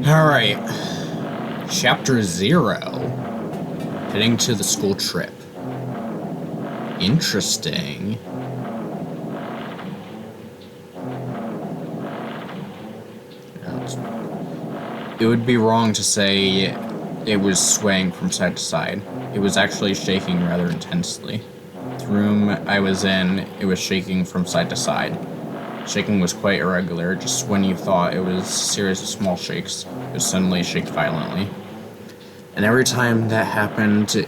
Alright. Chapter 0. Heading to the school trip. Interesting. It would be wrong to say it was swaying from side to side. It was actually shaking rather intensely. The room I was in, it was shaking from side to side. Shaking was quite irregular. Just when you thought it was a series of small shakes, it would suddenly shake violently. And every time that happened,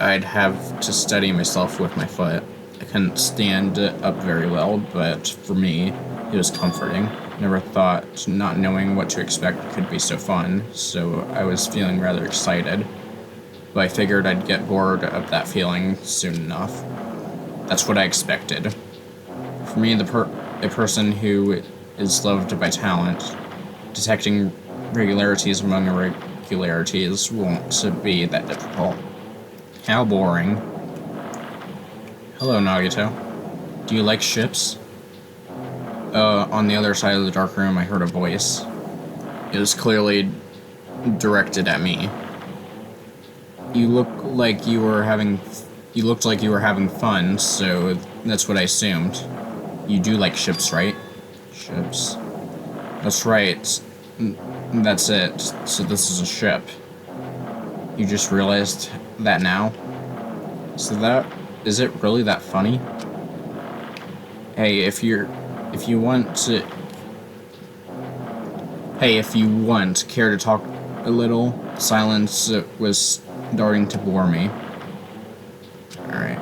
I'd have to steady myself with my foot. I couldn't stand up very well, but for me, it was comforting. Never thought not knowing what to expect could be so fun, so I was feeling rather excited. But I figured I'd get bored of that feeling soon enough. That's what I expected. For me, a person who is loved by talent, detecting regularities among irregularities won't be that difficult. How boring. Hello, Nagito. Do you like ships? On the other side of the dark room, I heard a voice. It was clearly directed at me. You looked like you were having fun, so that's what I assumed. You do like ships, right? Ships. That's right. That's it. So this is a ship. You just realized that now? Is it really that funny? Hey, if you want, care to talk a little? Silence was starting to bore me. Alright.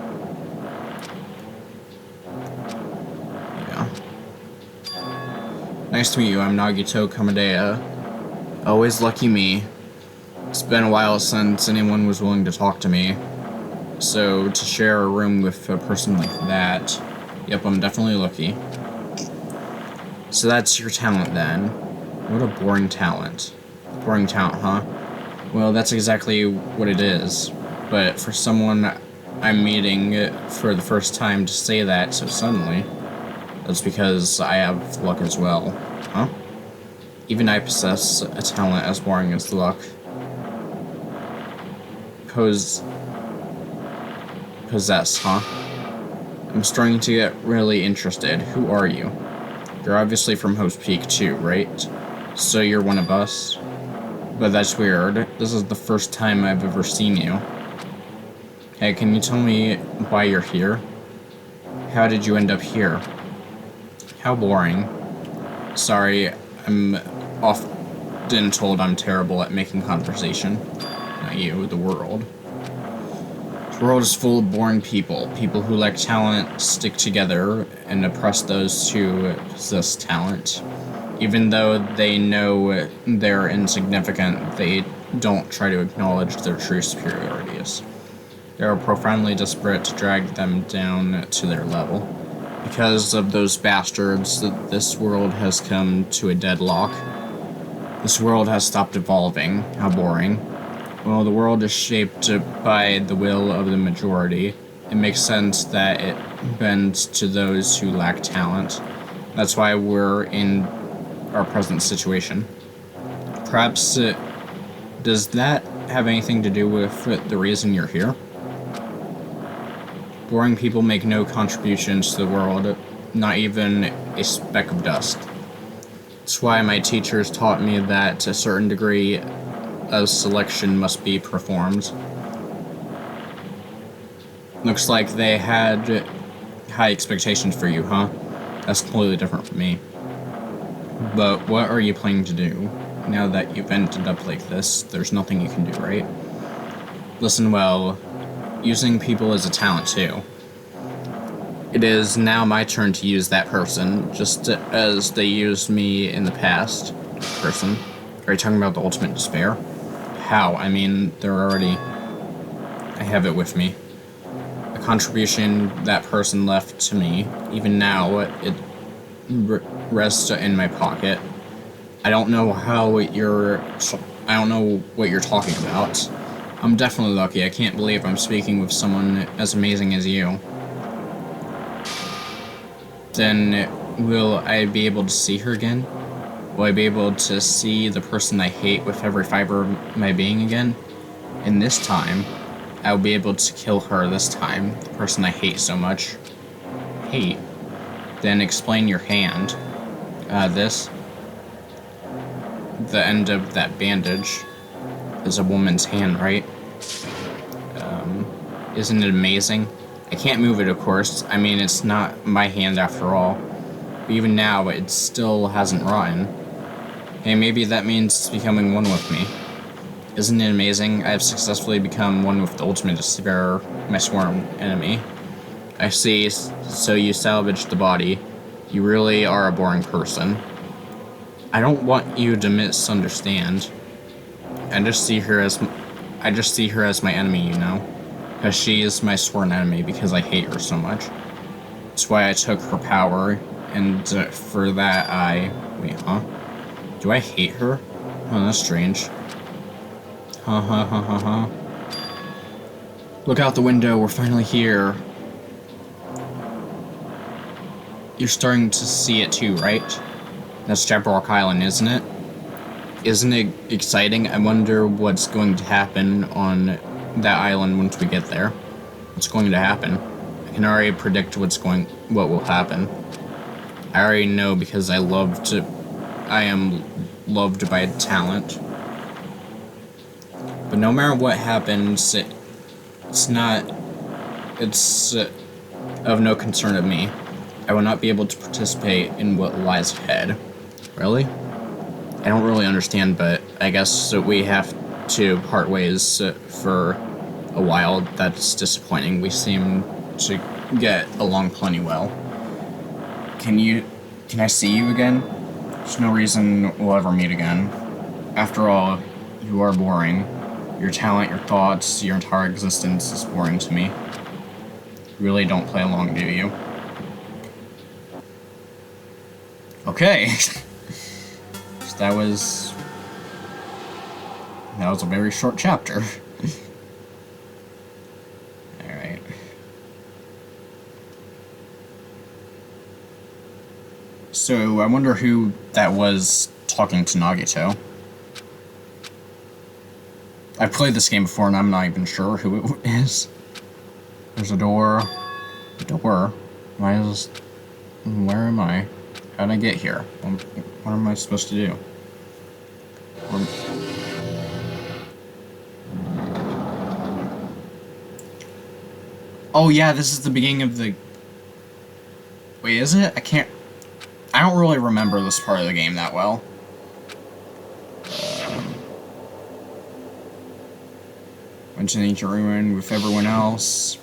Yeah. Nice to meet you, I'm Nagito Kamadea. Always lucky me. It's been a while since anyone was willing to talk to me. So, to share a room with a person like that, yep, I'm definitely lucky. So that's your talent then. What a boring talent. Boring talent, huh? Well, that's exactly what it is. But for someone I'm meeting for the first time to say that so suddenly, that's because I have luck as well. Huh? Even I possess a talent as boring as luck. Possess, huh? I'm starting to get really interested. Who are you? You're obviously from Hope's Peak too, right? So you're one of us? But that's weird. This is the first time I've ever seen you. Hey, can you tell me why you're here? How did you end up here? How boring. Sorry, I'm often told I'm terrible at making conversation. Not you, the world. The world is full of boring people. People who lack talent stick together and oppress those who possess talent. Even though they know they're insignificant, they don't try to acknowledge their true superiorities. They are profoundly desperate to drag them down to their level. Because of those bastards, this world has come to a deadlock. This world has stopped evolving. How boring. Well, the world is shaped by the will of the majority. It makes sense that it bends to those who lack talent. That's why we're in our present situation. Perhaps, does that have anything to do with the reason you're here? Boring people make no contributions to the world, not even a speck of dust. That's why my teachers taught me that a certain degree of selection must be performed. Looks like they had high expectations for you, huh? That's completely different from me. But what are you planning to do? Now that you've ended up like this, there's nothing you can do, right? Listen well, using people is a talent too. It is now my turn to use that person, just as they used me in the past. Person? Are you talking about the ultimate despair? How? I mean, I have it with me. A contribution that person left to me. Even now, it rests in my pocket. I don't know what you're talking about. I'm definitely lucky. I can't believe I'm speaking with someone as amazing as you. Then, will I be able to see her again? Will I be able to see the person I hate with every fiber of my being again? And this time, I'll be able to kill her this time, the person I hate so much. Hate. Then explain your hand. This. The end of that bandage is a woman's hand, right? Isn't it amazing? I can't move it, of course. I mean, it's not my hand after all. But even now, it still hasn't rotten. Hey, maybe that means it's becoming one with me. Isn't it amazing? I have successfully become one with the ultimate despair, my sworn enemy. I see, so you salvaged the body. You really are a boring person. I don't want you to misunderstand. I just see her as my enemy, you know? Because she is my sworn enemy because I hate her so much. That's why I took her power, and for that wait, huh? Do I hate her? Oh, that's strange. Ha ha ha ha ha. Look out the window, we're finally here. You're starting to see it too, right? That's Jabberwock Island, isn't it? Isn't it exciting? I wonder what's going to happen on that island once we get there. What's going to happen? I can already predict what will happen. I already know because I am loved by talent. But no matter what happens, it's of no concern of me. I will not be able to participate in what lies ahead. Really? I don't really understand, but I guess we have to part ways for a while. That's disappointing. We seem to get along plenty well. Can I see you again? There's no reason we'll ever meet again. After all, you are boring. Your talent, your thoughts, your entire existence is boring to me. You really don't play along, do you? Okay. So that was a very short chapter. Alright. So, I wonder who that was talking to Nagito. I've played this game before and I'm not even sure who it is. There's a door. A door? Where am I? How'd I get here? What am I supposed to do? Oh yeah, this is the beginning of the... Wait, is it? I don't really remember this part of the game that well. Went to the ancient ruin with everyone else.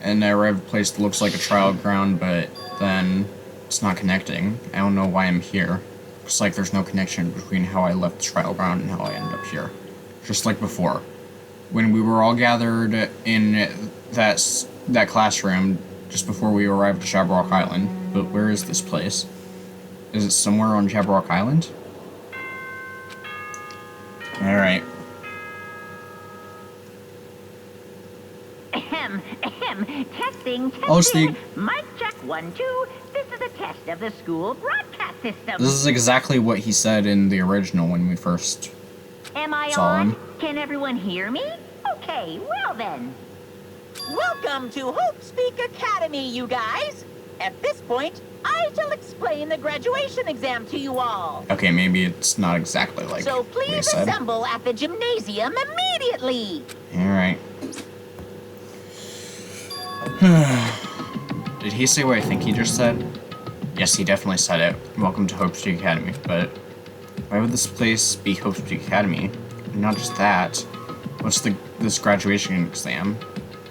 And I arrived at a place that looks like a trial ground, but then it's not connecting. I don't know why I'm here. Looks like there's no connection between how I left the trial ground and how I ended up here. Just like before. When we were all gathered in that classroom just before we arrived at Jabberwock Island. But where is this place? Is it somewhere on Jabberwock Island? Alright. Testing. Oh, it's the... Mic check 1, 2. This is a test of the school broadcast system. This is exactly what he said in the original when we first Am I saw on? him. Can everyone hear me? Okay, well then. Welcome to Hope Speak Academy, you guys. At this point, I shall explain the graduation exam to you all. Okay, maybe it's not exactly like So what he please said. assemble at the gymnasium immediately. Alright. Did he say what I think he just said? Yes, he definitely said it. Welcome to Hope Street Academy. But why would this place be Hope Street Academy? And not just that. What's this graduation exam?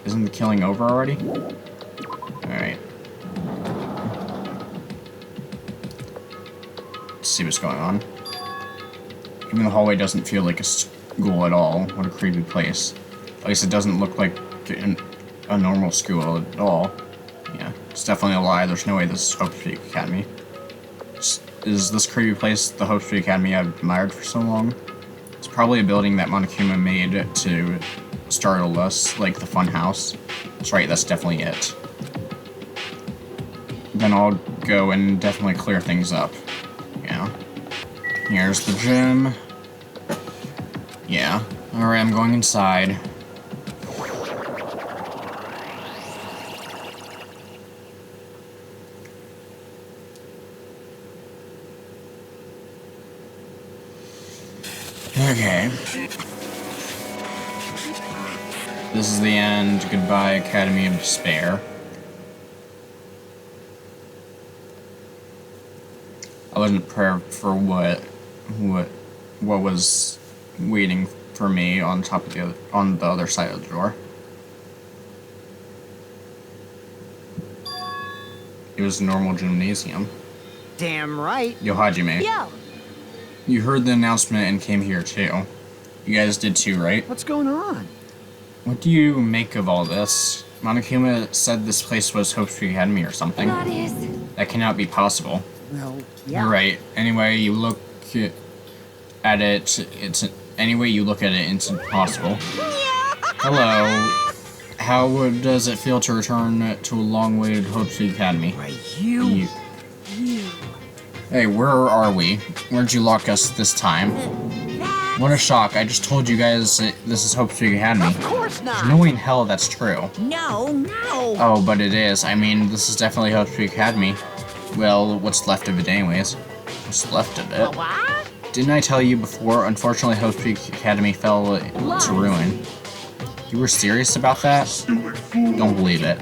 Isn't the killing over already? Alright. Let's see what's going on. Even the hallway doesn't feel like a school at all. What a creepy place. At least it doesn't look like a normal school at all. Yeah, it's definitely a lie. There's no way this is Hope Street Academy. Is this creepy place the Hope Street Academy I've admired for so long? It's probably a building that Monokuma made to startle us, like the fun house. That's right, that's definitely it. Then I'll go and definitely clear things up. Yeah. Here's the gym. Yeah. Alright, I'm going inside. Okay. This is the end. Goodbye, Academy of Despair. I wasn't prepared for what was waiting for me on top of on the other side of the door. It was a normal gymnasium. Damn right. Yo, Hajime. Yo, You heard the announcement and came here too. You guys did too, right? What's going on? What do you make of all this? Monokuma said this place was Hope Street Academy or something. That is. That cannot be possible. Well, yeah. You're right. Anyway, you look at it, any way you look at it, it's impossible. Hello. How does it feel to return to a long-awaited Hope Street Academy? Why, you. Hey, where are we? Where'd you lock us this time? What a shock. I just told you guys this is Hope Street Academy. Of course There's not. no way in hell that's true. no. Oh, but it is. I mean, this is definitely Hope Street Academy. Well, what's left of it anyways. What's left of it? What? Didn't I tell you before? Unfortunately, Hope Street Academy fell to ruin. You were serious about that? Don't believe it.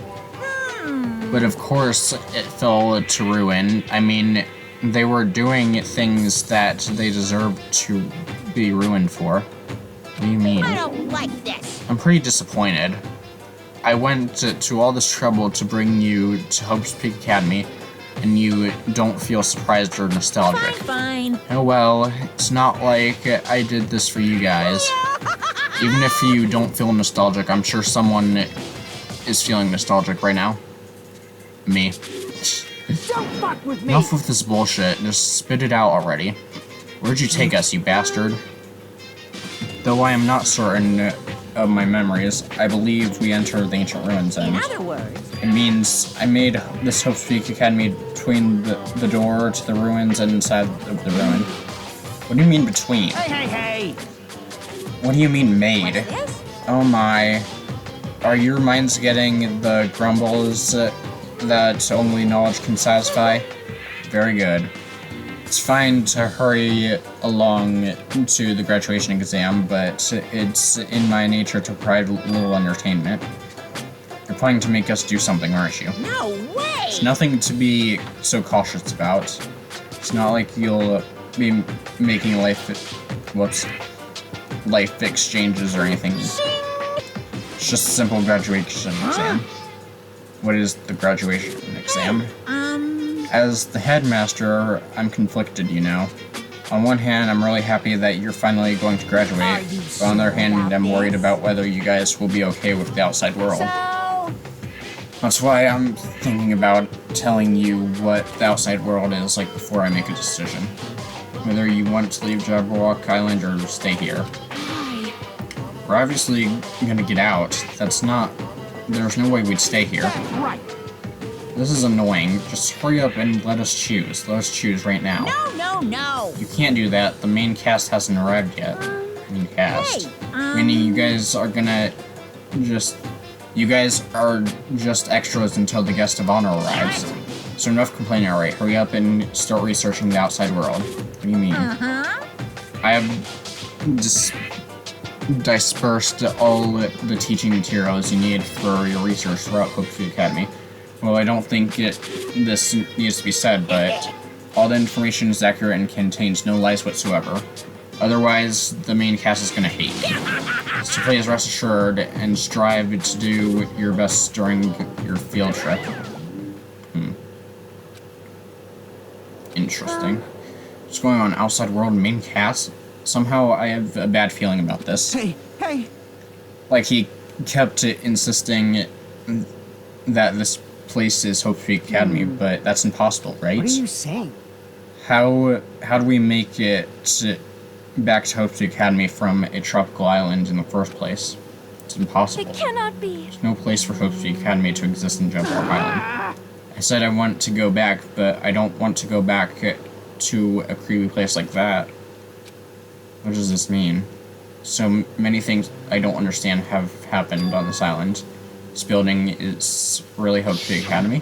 But of course, it fell to ruin. I mean, they were doing things that they deserved to be ruined for. What do you mean? I don't like this. I'm pretty disappointed. I went to all this trouble to bring you to Hope's Peak Academy, and you don't feel surprised or nostalgic. Fine. Oh well, it's not like I did this for you guys. Even if you don't feel nostalgic, I'm sure someone is feeling nostalgic right now. Me. Don't fuck with me. Enough with this bullshit, just spit it out already. Where'd you take us, you bastard? Though I am not certain of my memories, I believe we entered the ancient ruins, In and other words, it means I made this Hope Street Academy between the door to the ruins and inside of the ruin. What do you mean between? Hey. What do you mean made? this? Oh my. Are your minds getting the grumbles that only knowledge can satisfy? Very good. It's fine to hurry along to the graduation exam, but it's in my nature to provide a little entertainment. You're planning to make us do something, aren't you? No way. It's nothing to be so cautious about. It's not like you'll be making life exchanges or anything. It's just a simple graduation exam. What is the graduation exam? As the headmaster, I'm conflicted, you know. On one hand, I'm really happy that you're finally going to graduate, but on the other hand, I'm worried about whether you guys will be okay with the outside world. So, That's why I'm thinking about telling you what the outside world is like before I make a decision. Whether you want to leave Jabberwock Island or stay here. We're obviously gonna get out. There's no way we'd stay here. Right. This is annoying. Just hurry up and let us choose. Let us choose right now. no. You can't do that. The main cast hasn't arrived yet. Main cast. Hey, Meaning you guys are just extras until the guest of honor arrives. So enough complaining, alright. Hurry up and start researching the outside world. What do you mean? I have dispersed all the teaching materials you need for your research throughout Hope Street Academy. Well, I don't think this needs to be said, but all the information is accurate and contains no lies whatsoever. Otherwise, the main cast is gonna hate me. So please rest assured and strive to do your best during your field trip. Interesting. What's going on outside world main cast? Somehow I have a bad feeling about this. Hey. Like he kept insisting that this place is Hope Street Academy, but that's impossible, right? What are you saying? How do we make it back to Hope Street Academy from a tropical island in the first place? It's impossible. It cannot be. There's no place for Hope Street Academy to exist in Jump Island. I said I want to go back, but I don't want to go back to a creepy place like that. What does this mean? So many things I don't understand have happened on this island. This building is really Hope Tree Academy.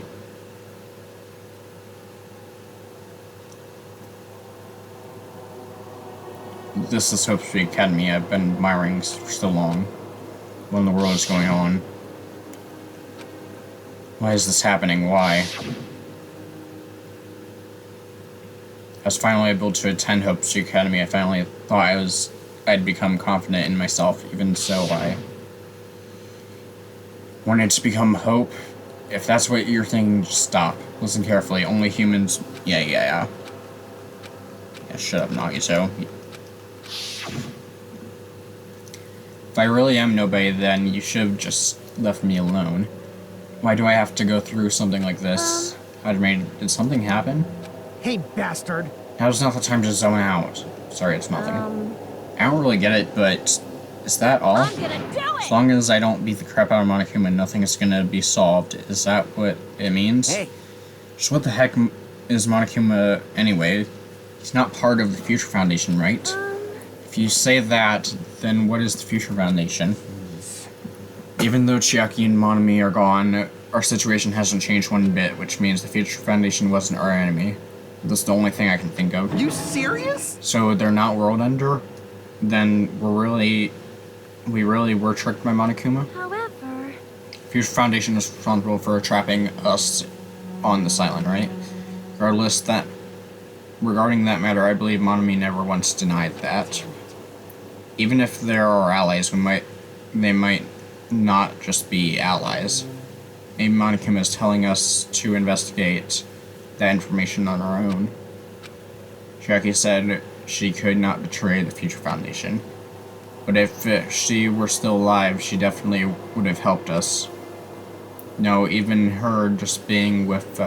This is Hope Tree Academy I've been admiring for so long. What in the world is going on? Why is this happening? Why? I was finally able to attend Hope Tree Academy. I finally thought I'd become confident in myself. Even so, I wanted to become Hope. If that's what you're thinking, just stop. Listen carefully. Only humans... Yeah, shut up, Nagito. If I really am nobody, then you should have just left me alone. Why do I have to go through something like this? Did something happen? Hey, bastard. Now's not the time to zone out. Sorry, it's nothing. I don't really get it, but is that all? I'm gonna do it! As long as I don't beat the crap out of Monokuma, nothing is gonna be solved. Is that what it means? Hey. Just what the heck is Monokuma anyway? He's not part of the Future Foundation, right? If you say that, then what is the Future Foundation? Even though Chiaki and Monami are gone, our situation hasn't changed one bit, which means the Future Foundation wasn't our enemy. That's the only thing I can think of. You serious? So they're not World Ender? Then we really were tricked by Monokuma? However... Future Foundation is responsible for trapping us on this island, right? Regarding that matter, I believe Monami never once denied that. Even if they're our allies, they might not just be allies. Maybe Monokuma is telling us to investigate that information on our own. Chiaki said she could not betray the Future Foundation. But if she were still alive, she definitely would have helped us. No, even her just being with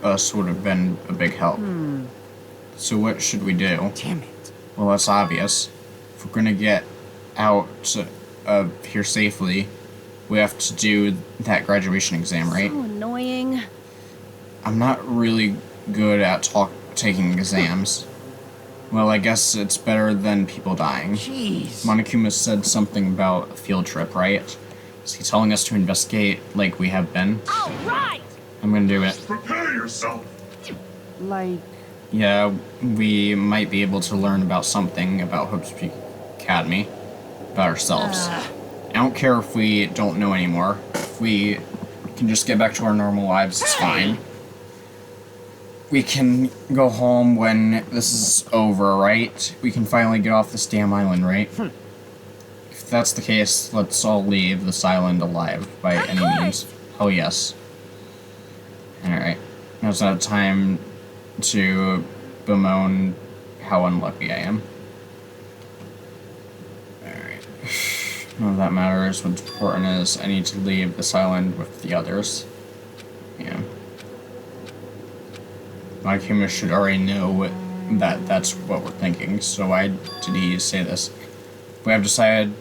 us would have been a big help. So what should we do? Damn it. Well, that's obvious. If we're gonna get out of here safely, we have to do that graduation exam, right? So annoying. I'm not really good at taking exams. Well, I guess it's better than people dying. Jeez. Monokuma said something about a field trip, right? Is he telling us to investigate like we have been? All right! I'm gonna do it. Prepare yourself. Like... Yeah, we might be able to learn about something about Hope's Peak Academy. About ourselves. I don't care if we don't know anymore. If we can just get back to our normal lives, it's fine. We can go home when this is over, right? We can finally get off this damn island, right? If that's the case, let's all leave this island alive by any means. Oh, yes. Alright. Now's not time to bemoan how unlucky I am. Alright. None of that matters. What's important is I need to leave this island with the others. Yeah. Monokuma should already know that that's what we're thinking, so why did he say this? We have decided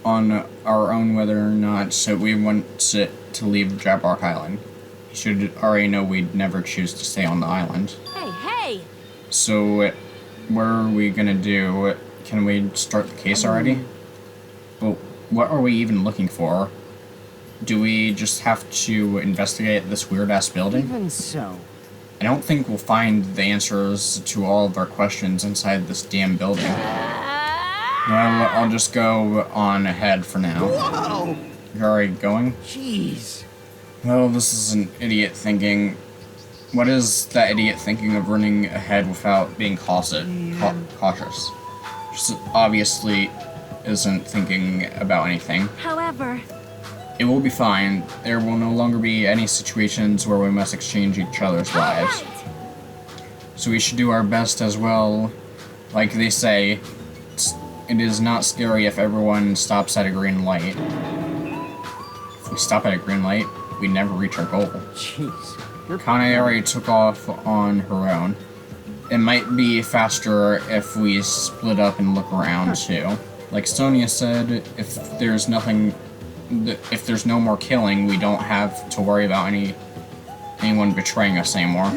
on our own whether or not we want to leave Jabark Island. He should already know we'd never choose to stay on the island. Hey! So, what are we gonna do? Can we start the case already? Well, what are we even looking for? Do we just have to investigate this weird-ass building? Even so. I don't think we'll find the answers to all of our questions inside this damn building. Well, I'll just go on ahead for now. Whoa! You're already going? Jeez. Well, this is an idiot thinking. What is that idiot thinking of running ahead without being cautious? Just obviously isn't thinking about anything. However... It will be fine. There will no longer be any situations where we must exchange each other's lives. So we should do our best as well. Like they say, it is not scary if everyone stops at a green light. If we stop at a green light, we never reach our goal. Jeez. Kane already took off on her own. It might be faster if we split up and look around too. Like Sonia said, if there's no more killing, we don't have to worry about anyone betraying us anymore.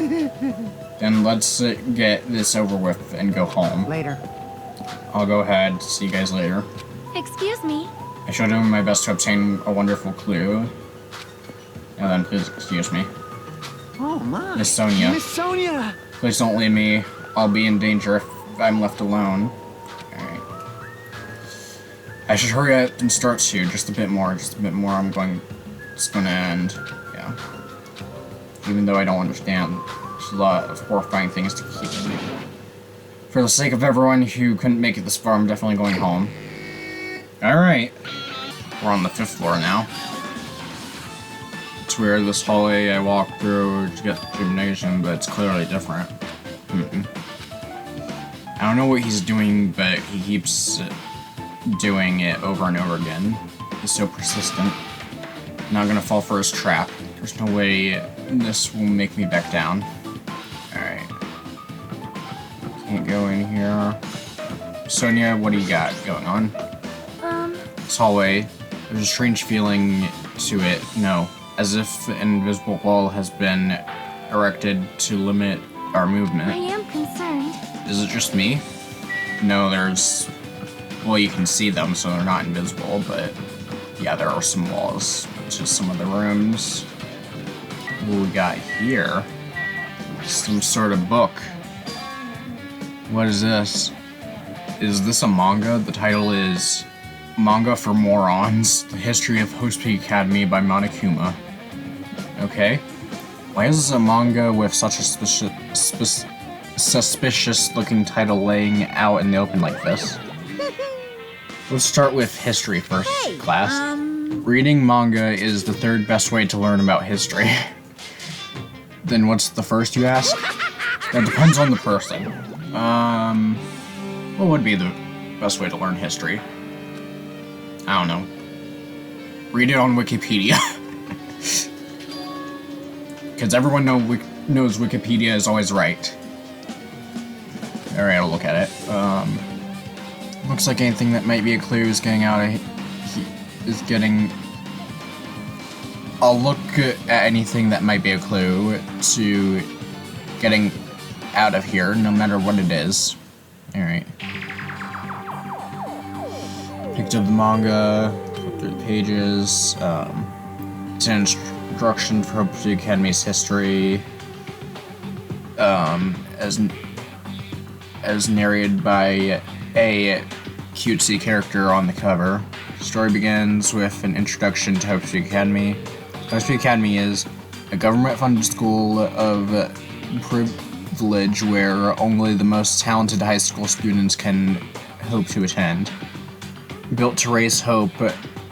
Then let's get this over with and go home. Later. I'll go ahead. See you guys later. Excuse me. I shall do my best to obtain a wonderful clue. And then please excuse me. Oh my. Miss Sonia. Miss Sonia! Please don't leave me. I'll be in danger if I'm left alone. Alright. I should hurry up and start to. Just a bit more. It's gonna end. Yeah. Even though I don't understand. There's a lot of horrifying things to keep in. For the sake of everyone who couldn't make it this far, I'm definitely going home. Alright. We're on the 5th floor now. It's weird, this hallway I walked through to get to the gymnasium, but it's clearly different. I don't know what he's doing, but he keeps doing it over and over again. He's so persistent. I'm not gonna fall for his trap. There's no way this will make me back down. Alright. Can't go in here. Sonia, what do you got going on? This hallway, there's a strange feeling to it. No, as if an invisible wall has been erected to limit our movement. I am concerned. Is it just me? No, there's... Well, you can see them, so they're not invisible, but... Yeah, there are some walls to some of the rooms. What we got here? Some sort of book. What is this? Is this a manga? The title is... Manga for Morons, The History of Host Peak Academy by Monokuma. Okay. Why is this a manga with such a suspicious-looking title laying out in the open like this? Let's start with history first, class. Reading manga is the 3rd best way to learn about history. Then what's the first, you ask? That depends on the person. What would be the best way to learn history? I don't know. Read it on Wikipedia. Because everyone knows Wikipedia is always right. Alright, I'll look at it. Looks like anything that might be a clue is getting out of... I'll look at anything that might be a clue to getting out of here, no matter what it is. Alright. Picked up the manga, flip through the pages, it's an introduction for Hope Peak Academy's history, as narrated by a cutesy character on the cover. The story begins with an introduction to Hope Peak Academy. Hope Peak Academy is a government-funded school of privilege where only the most talented high school students can hope to attend. Built to raise hope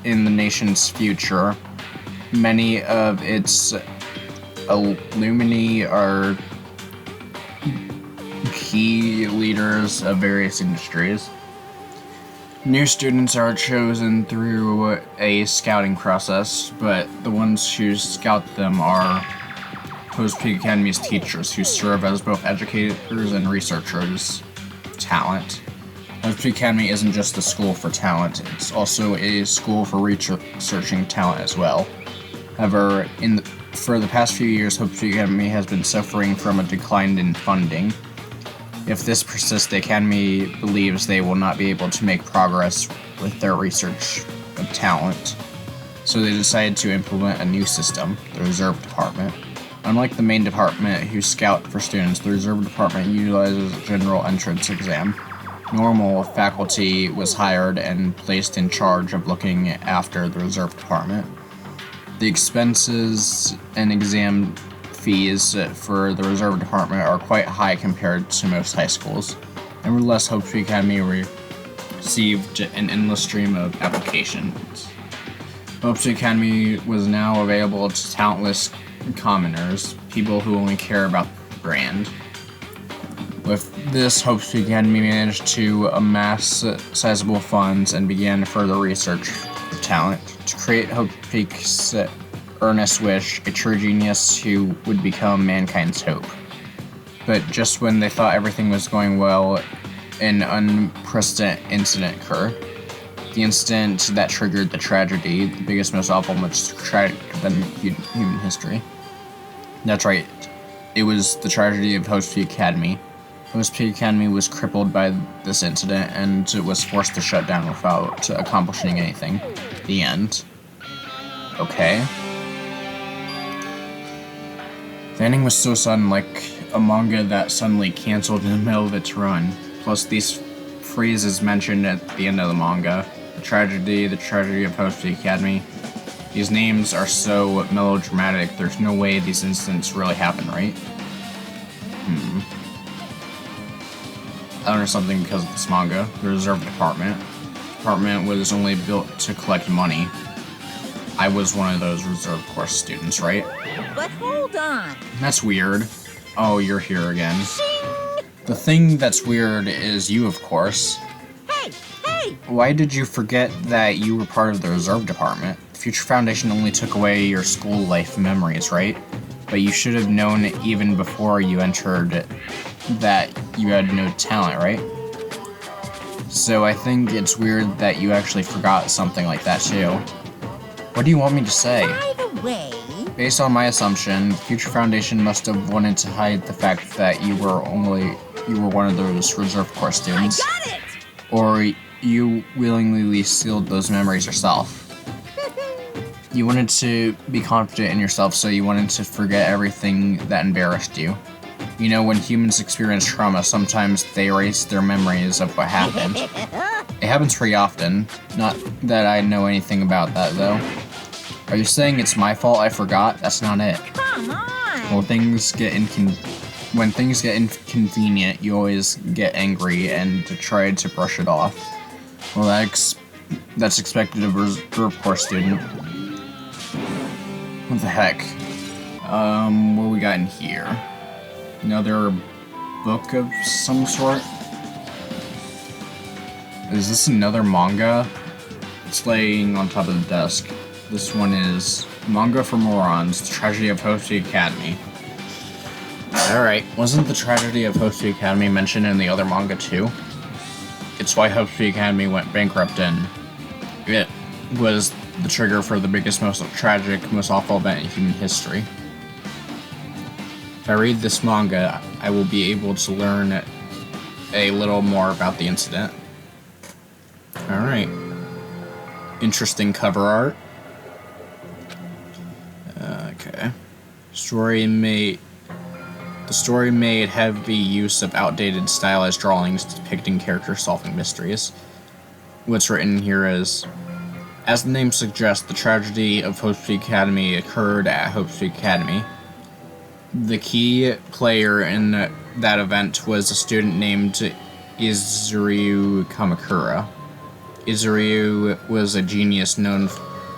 in the nation's future, many of its alumni are key leaders of various industries. New students are chosen through a scouting process, but the ones who scout them are Host Peak Academy's teachers, who serve as both educators and researchers. Talent. Hope Peak Academy isn't just a school for talent, it's also a school for researching talent as well. However, for the past few years, Hope Peak Academy has been suffering from a decline in funding. If this persists, the Academy believes they will not be able to make progress with their research of talent. So they decided to implement a new system, the Reserve Department. Unlike the main department who scout for students, the Reserve Department utilizes a general entrance exam. Normal faculty was hired and placed in charge of looking after the Reserve Department. The expenses and exam fees for the Reserve Department are quite high compared to most high schools. Nevertheless, Hope Peak Academy received an endless stream of applications. Hope Peak Academy was now available to talentless commoners, people who only care about the brand. With this, Hope Peak Academy managed to amass sizable funds and began further research of talent to create Hope Peak's earnest wish, a true genius who would become mankind's hope. But just when they thought everything was going well, an unprecedented incident occurred. The incident that triggered the tragedy, the biggest, most awful, most tragic event in human history. That's right, it was the tragedy of Hope Peak Academy. Host Peak Academy was crippled by this incident and was forced to shut down without accomplishing anything. The end. Okay. The ending was so sudden, like a manga that suddenly canceled in the middle of its run. Plus, these phrases mentioned at the end of the manga. The tragedy of Host Peak Academy. These names are so melodramatic, there's no way these incidents really happen, right? I learned something because of this manga. The Reserve Department. The department was only built to collect money. I was one of those Reserve Course students, right? But hold on. That's weird. Oh, you're here again. Shing! The thing that's weird is you, of course. Hey, hey! Why did you forget that you were part of the Reserve Department? Future Foundation only took away your school life memories, right? But you should have known even before you entered that you had no talent, right? So I think it's weird that you actually forgot something like that too. What do you want me to say? By the way... Based on my assumption, Future Foundation must have wanted to hide the fact that you were one of those Reserve Corps students. I got it! Or you willingly sealed those memories yourself. You wanted to be confident in yourself, so you wanted to forget everything that embarrassed you. You know, when humans experience trauma, sometimes they erase their memories of what happened. It happens pretty often. Not that I know anything about that, though. Are you saying it's my fault I forgot? That's not it. Come on! When things get inconvenient, you always get angry and try to brush it off. Well, that's expected of a Reserve Corps student. What the heck? What we got in here? Another book of some sort? Is this another manga? It's laying on top of the desk. This one is Manga for Morons, The Tragedy of Host Peak Academy. Alright, wasn't the tragedy of Host Peak Academy mentioned in the other manga too? It's why Host Peak Academy went bankrupt and it was the trigger for the biggest, most tragic, most awful event in human history. If I read this manga, I will be able to learn a little more about the incident. Alright. Interesting cover art. Okay. The story made heavy use of outdated stylized drawings depicting characters solving mysteries. What's written here is, as the name suggests, the tragedy of Host Peak Academy occurred at Host Peak Academy. The key player in that event was a student named Izuryu Kamakura. Izuryu was a genius known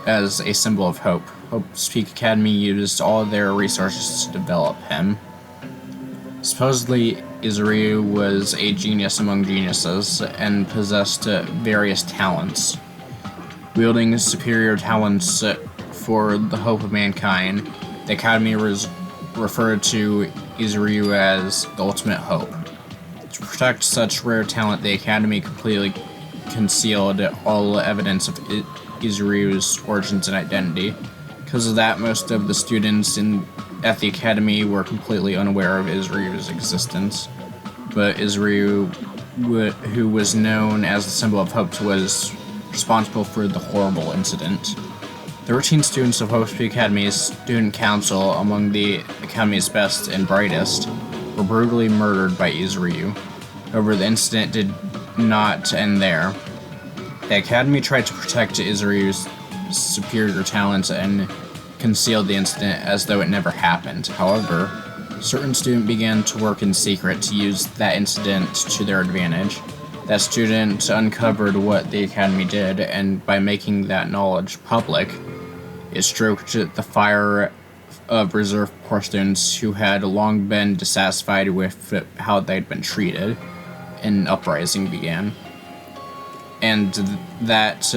as a symbol of hope. Hope's Peak Academy used all their resources to develop him. Supposedly, Izuryu was a genius among geniuses and possessed various talents. Wielding superior talents for the hope of mankind, the Academy referred to Izuryu as the ultimate hope. To protect such rare talent, the Academy completely concealed all evidence of Izuryu's origins and identity. Because of that, most of the students at the Academy were completely unaware of Izuryu's existence. But Izuryu, who was known as the symbol of hope, was responsible for the horrible incident. 13 students of Host Peak Academy's student council, among the Academy's best and brightest, were brutally murdered by Izuryu. However, the incident did not end there. The Academy tried to protect Izuryu's superior talents and concealed the incident as though it never happened. However, certain students began to work in secret to use that incident to their advantage. That student uncovered what the Academy did, and by making that knowledge public, it stroked the fire of Reserve Corps students who had long been dissatisfied with how they'd been treated. An uprising began. And that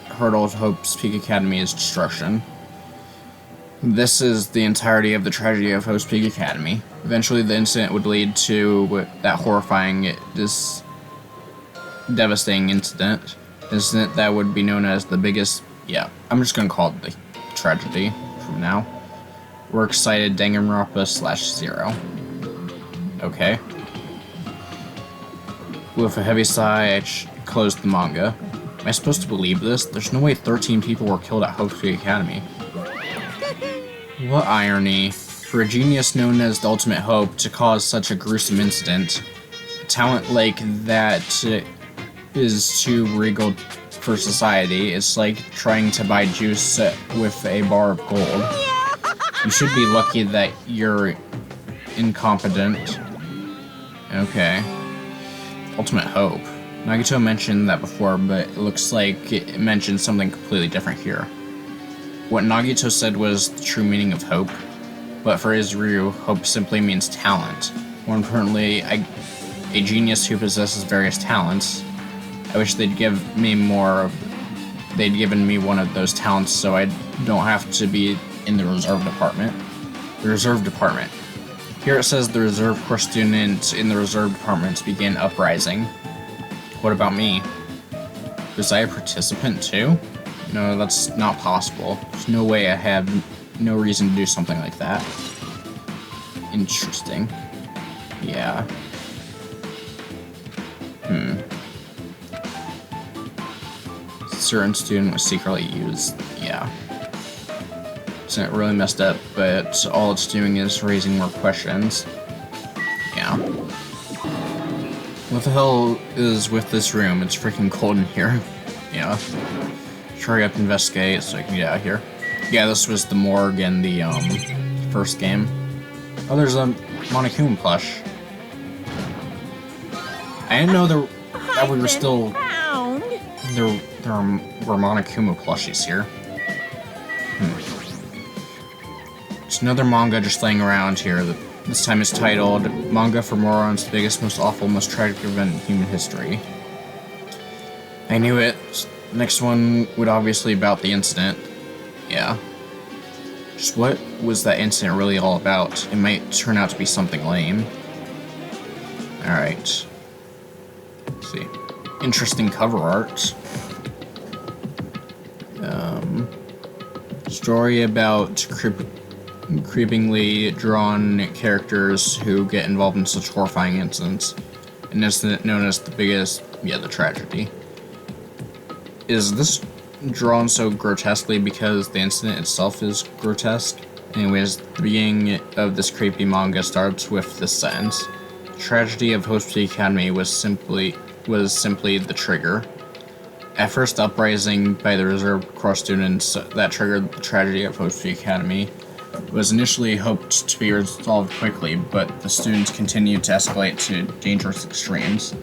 hurdled Hope's Peak Academy's destruction. This is the entirety of the tragedy of Host Peak Academy. Eventually, the incident would lead to that horrifying, devastating incident that would be known as the biggest. Yeah, I'm just gonna call it the tragedy from now. Works cited Danganronpa /0. Okay. With a heavy sigh, I closed the manga. Am I supposed to believe this? There's no way 13 people were killed at Hope Academy. What irony. For a genius known as the Ultimate Hope to cause such a gruesome incident, a talent like that is too regal for society. It's like trying to buy juice with a bar of gold. You should be lucky that you're incompetent. Okay. Ultimate Hope. Nagito mentioned that before, but it looks like it mentioned something completely different here. What Nagito said was the true meaning of hope, but for Izuru, hope simply means talent. More importantly, a genius who possesses various talents. I wish they'd give me more. They'd given me one of those talents so I don't have to be in the reserve department. The reserve department. Here it says the reserve corps students in the reserve departments began uprising. What about me? Was I a participant too? No, that's not possible. There's no way I have no reason to do something like that. Interesting. Yeah. Certain student was secretly used. Yeah. It's not really messed up, but all it's doing is raising more questions. Yeah. What the hell is with this room? It's freaking cold in here. Yeah. Hurry up, investigate so I can get out of here. Yeah, this was the morgue in the first game. Oh, there's a Monokuma plush. I didn't know that we were still there were Monokuma plushies here. There's another manga just laying around here. This time it's titled Manga for Morons, the Biggest, Most Awful, Most Tragic Event in Human History. I knew it. Next one would obviously be about the incident. Yeah. Just what was that incident really all about? It might turn out to be something lame. Alright. Let's see. Interesting cover art. Story about creepingly drawn characters who get involved in such horrifying incidents. An incident known as the biggest, the tragedy. Is this drawn so grotesquely because the incident itself is grotesque? Anyways, the beginning of this creepy manga starts with this sentence. The tragedy of Hope Academy was simply the trigger. At first, uprising by the reserve corps students that triggered the tragedy of Hope Academy was initially hoped to be resolved quickly, but the students continued to escalate to dangerous extremes.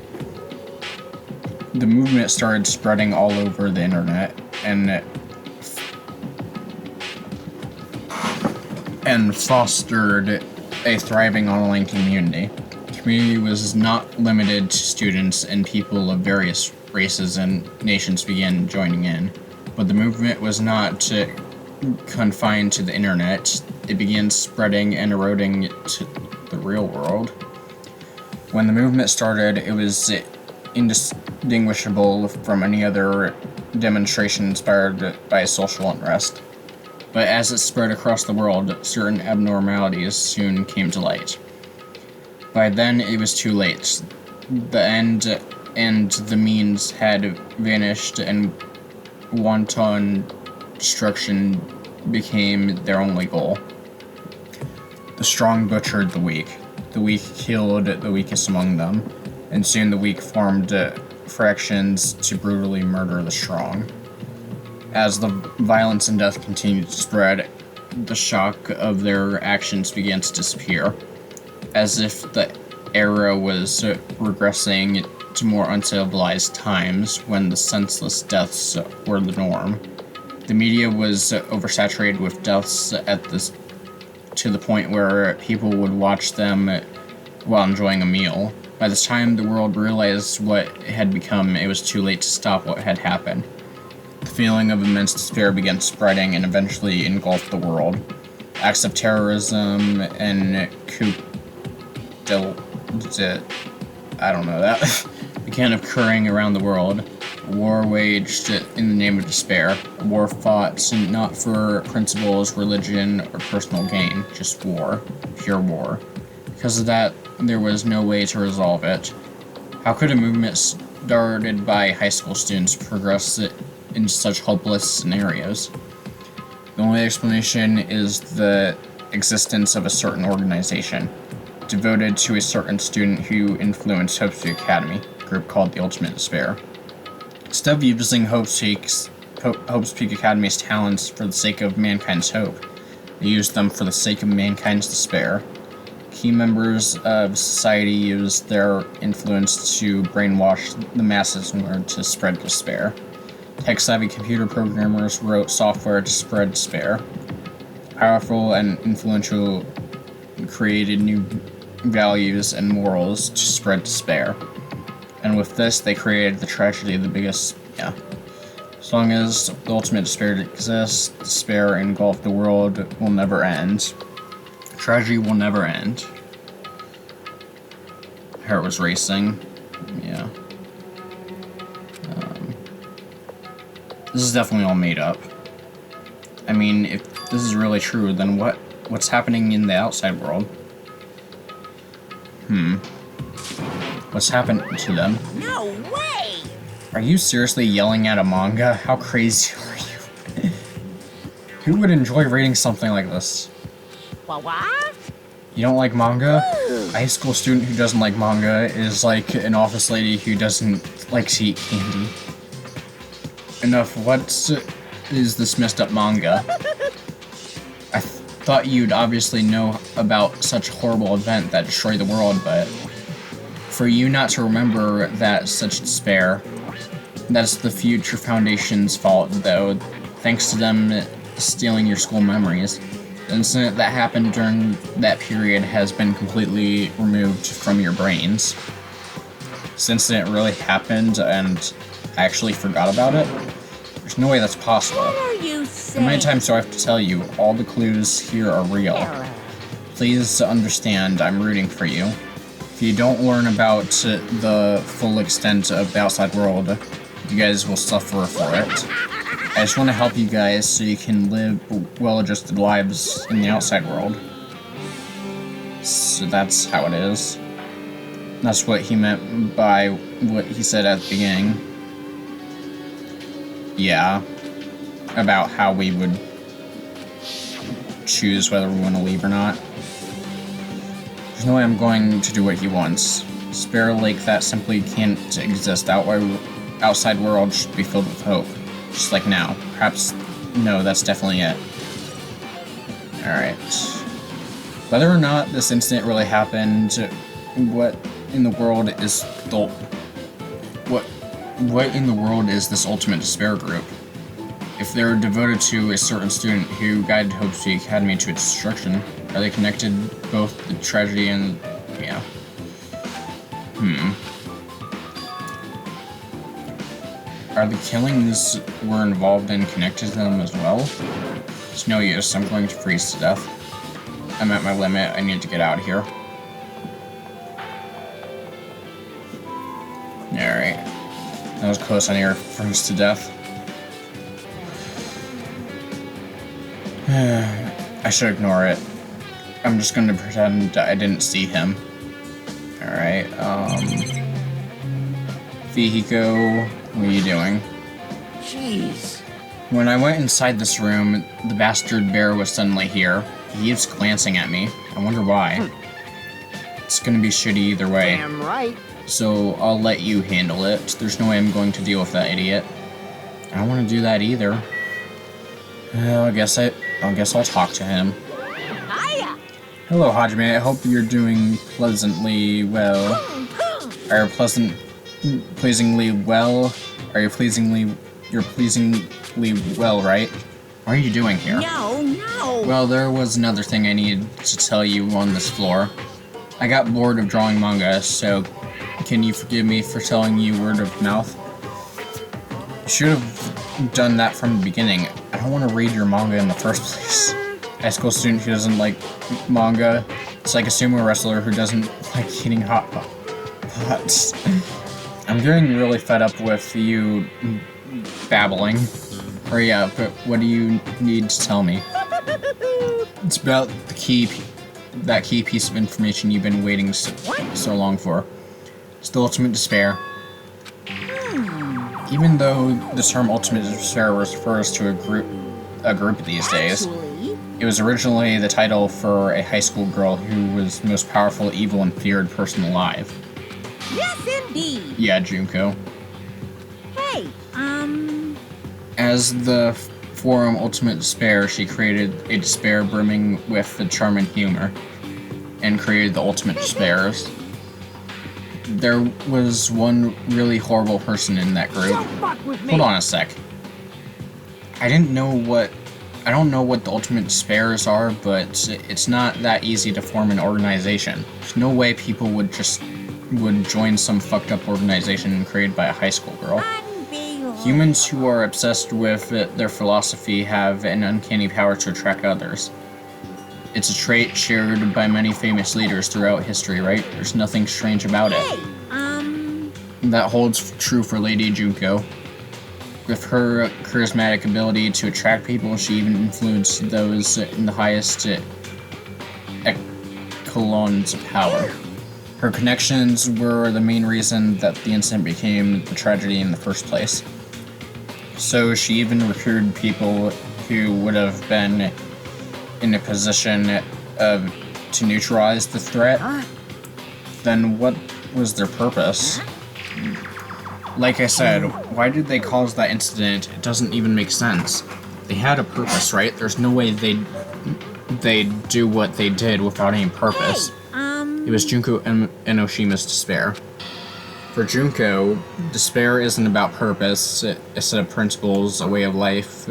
The movement started spreading all over the internet and fostered a thriving online community. The community was not limited to students, and people of various races and nations began joining in. But the movement was not confined to the internet. It began spreading and eroding to the real world. When the movement started, it was indistinguishable from any other demonstration inspired by social unrest. But as it spread across the world, certain abnormalities soon came to light. By then, it was too late. The end and the means had vanished, and wanton destruction became their only goal. The strong butchered the weak killed the weakest among them, and soon the weak formed fractions to brutally murder the strong. As the violence and death continued to spread, the shock of their actions began to disappear, as if the era was regressing to more uncivilized times when the senseless deaths were the norm. The media was oversaturated with deaths to the point where people would watch them while enjoying a meal. By the time the world realized what it had become, it was too late to stop what had happened. The feeling of immense despair began spreading and eventually engulfed the world. Acts of terrorism and began occurring around the world. A war waged in the name of despair. A war fought not for principles, religion, or personal gain, just war. Pure war. Because of that, there was no way to resolve it. How could a movement started by high school students progress in such hopeless scenarios? The only explanation is the existence of a certain organization, devoted to a certain student who influenced Hope's Peak Academy, a group called the Ultimate Despair. Instead of using Hope's Peak Academy's talents for the sake of mankind's hope, they used them for the sake of mankind's despair. Key members of society used their influence to brainwash the masses in order to spread despair. Tech-savvy computer programmers wrote software to spread despair. Powerful and influential created new values and morals to spread despair. And with this, they created the tragedy of the biggest, As long as the ultimate despair exists, despair engulfed the world will never end. Tragedy will never end. Heart was racing. Yeah. This is definitely all made up. I mean, if this is really true, then what's happening in the outside world? What's happened to them? No way! Are you seriously yelling at a manga? How crazy are you? Who would enjoy reading something like this? What? You don't like manga? A high school student who doesn't like manga is like an office lady who doesn't like to eat candy. Enough, what is this messed up manga? I thought you'd obviously know about such a horrible event that destroyed the world, but for you not to remember that such despair, that's the future foundation's fault, though, thanks to them stealing your school memories. The incident that happened during that period has been completely removed from your brains. This incident really happened and I actually forgot about it? There's no way that's possible. What are you How saying? many times do I have to tell you, all the clues here are real? Please understand, I'm rooting for you. If you don't learn about the full extent of the outside world, you guys will suffer for it. I just want to help you guys so you can live well-adjusted lives in the outside world. So that's how it is. That's what he meant by what he said at the beginning. Yeah. About how we would choose whether we want to leave or not. There's no way I'm going to do what he wants. Spare Lake that simply can't exist. Outside world should be filled with hope. Just like now. Perhaps, no, that's definitely it. Alright. Whether or not this incident really happened, what in the world is this Ultimate Despair group? If they're devoted to a certain student who guided Hope's Peak Academy to its destruction, are they connected both the tragedy and... yeah. Are the killings we're involved in connected to them as well? It's no use, I'm going to freeze to death. I'm at my limit, I need to get out of here. Alright. That was close, I near freeze to death. I should ignore it. I'm just gonna pretend I didn't see him. Alright, Fihiko, what are you doing? Jeez. When I went inside this room, the bastard bear was suddenly here. He keeps glancing at me. I wonder why. It's gonna be shitty either way. Damn right. So I'll let you handle it. There's no way I'm going to deal with that idiot. I don't want to do that either. I guess I'll talk to him. Hiya! Hello, Hajime. I hope you're doing pleasantly well. Are you pleasingly well? You're pleasingly well, right? What are you doing here? No! Well, there was another thing I needed to tell you on this floor. I got bored of drawing manga, so can you forgive me for telling you word of mouth? You should have done that from the beginning. I don't want to read your manga in the first place. High school student who doesn't like manga. It's like a sumo wrestler who doesn't like eating hot pots. I'm getting really fed up with you babbling. Hurry up, what do you need to tell me? It's about that key piece of information you've been waiting so long for. It's the ultimate despair. Even though the term ultimate despair refers to a group these days, it was originally the title for a high school girl who was the most powerful, evil, and feared person alive. Yes, indeed. Yeah, Junko. Hey, As the forum Ultimate Despair, she created a despair brimming with the charm and humor, and created the Ultimate Despairs. There was one really horrible person in that group. Hold on a sec. I don't know what the Ultimate Despairs are, but it's not that easy to form an organization. There's no way people would join some fucked up organization created by a high school girl. Humans who are obsessed with their philosophy have an uncanny power to attract others. It's a trait shared by many famous leaders throughout history, right? There's nothing strange about it. That holds true for Lady Junko. With her charismatic ability to attract people, she even influenced those in the highest echelons of power. Her connections were the main reason that the incident became the tragedy in the first place. So she even recruited people who would have been in a position to neutralize the threat. Then what was their purpose? Like I said, why did they cause that incident? It doesn't even make sense. They had a purpose, right? There's no way they'd do what they did without any purpose. It was Junko Enoshima's despair. For Junko, despair isn't about purpose, a set of principles, a way of life,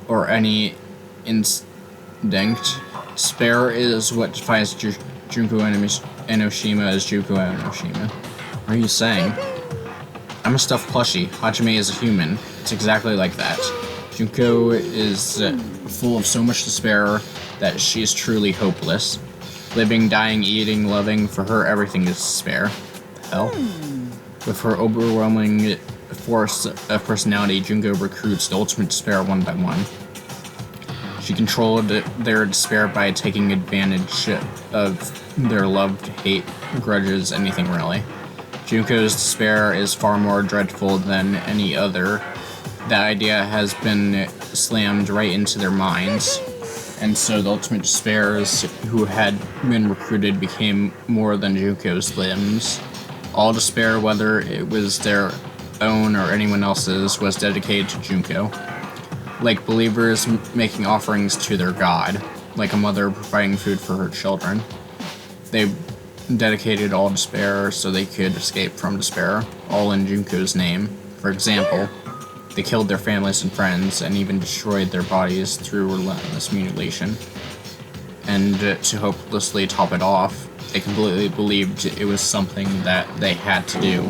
or any instinct. Despair is what defines Junko Enoshima as Junko Enoshima. What are you saying? I'm a stuffed plushie. Hajime is a human. It's exactly like that. Junko is full of so much despair that she is truly hopeless. Living, dying, eating, loving, for her everything is despair. The hell? With her overwhelming force of personality, Junko recruits the ultimate despair one by one. She controlled their despair by taking advantage of their love, hate, grudges, anything really. Junko's despair is far more dreadful than any other. That idea has been slammed right into their minds, and so the ultimate despairs who had been recruited became more than Junko's limbs. All despair, whether it was their own or anyone else's, was dedicated to Junko. Like believers making offerings to their god, like a mother providing food for her children. They dedicated all despair so they could escape from despair, all in Junko's name. For example, they killed their families and friends, and even destroyed their bodies through relentless mutilation. And to hopelessly top it off, they completely believed it was something that they had to do.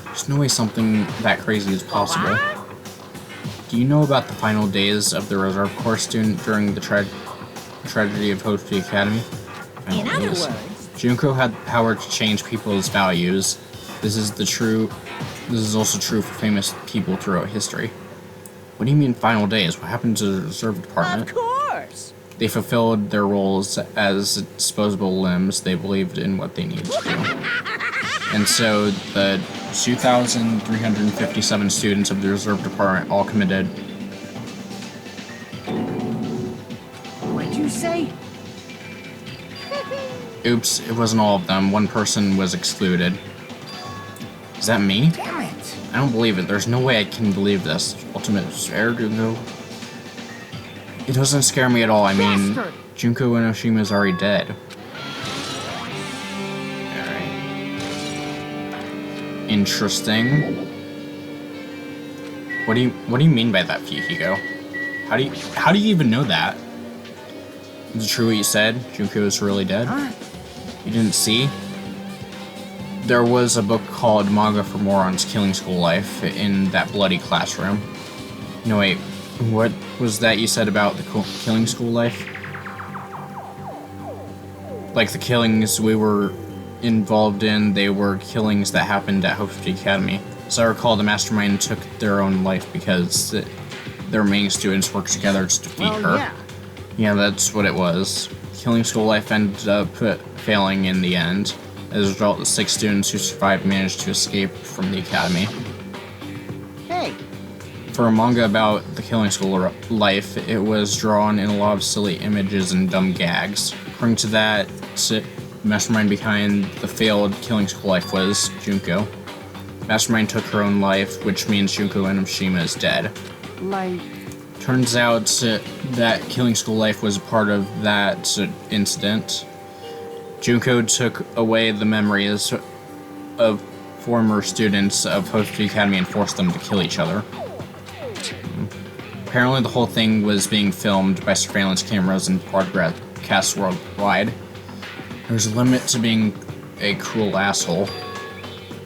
There's no way something that crazy is possible. Do you know about the final days of the Reserve Corps student during the tragedy of Hope Academy? in other words, Junko had the power to change people's values. This is also true for famous people throughout history. What do you mean final days? What happened to the Reserve Department? of course. They fulfilled their roles as disposable limbs. They believed in what they needed to do. And so the 2,357 students of the Reserve Department all committed. What'd you say? Oops, it wasn't all of them. One person was excluded. Is that me? Damn it! I don't believe it. There's no way I can believe this. Ultimate despair, Junko. It doesn't scare me at all. I mean, Bastard. Junko Enoshima's already dead. Alright. Interesting. What do you mean by that, Fuyuhiko? How do you even know that? Is it true what you said? Junko is really dead? You didn't see? There was a book called Manga for Morons, Killing School Life in that bloody classroom. No, wait. What was that you said about the killing school life? Like the killings we were involved in, they were killings that happened at Hope Street Academy. As I recall, the mastermind took their own life because their main students worked together to defeat her. Yeah. Yeah, that's what it was. Killing School Life ended up failing in the end. As a result, the 6 students who survived managed to escape from the academy. Hey, For a manga about the Killing School Life, it was drawn in a lot of silly images and dumb gags. According to that, the mastermind behind the failed Killing School Life was Junko. Mastermind took her own life, which means Junko Enoshima is dead. like, Turns out that Killing School Life was a part of that incident. Junko took away the memories of former students of Hope Street Academy and forced them to kill each other. Apparently the whole thing was being filmed by surveillance cameras and broadcasts worldwide. There's a limit to being a cruel asshole.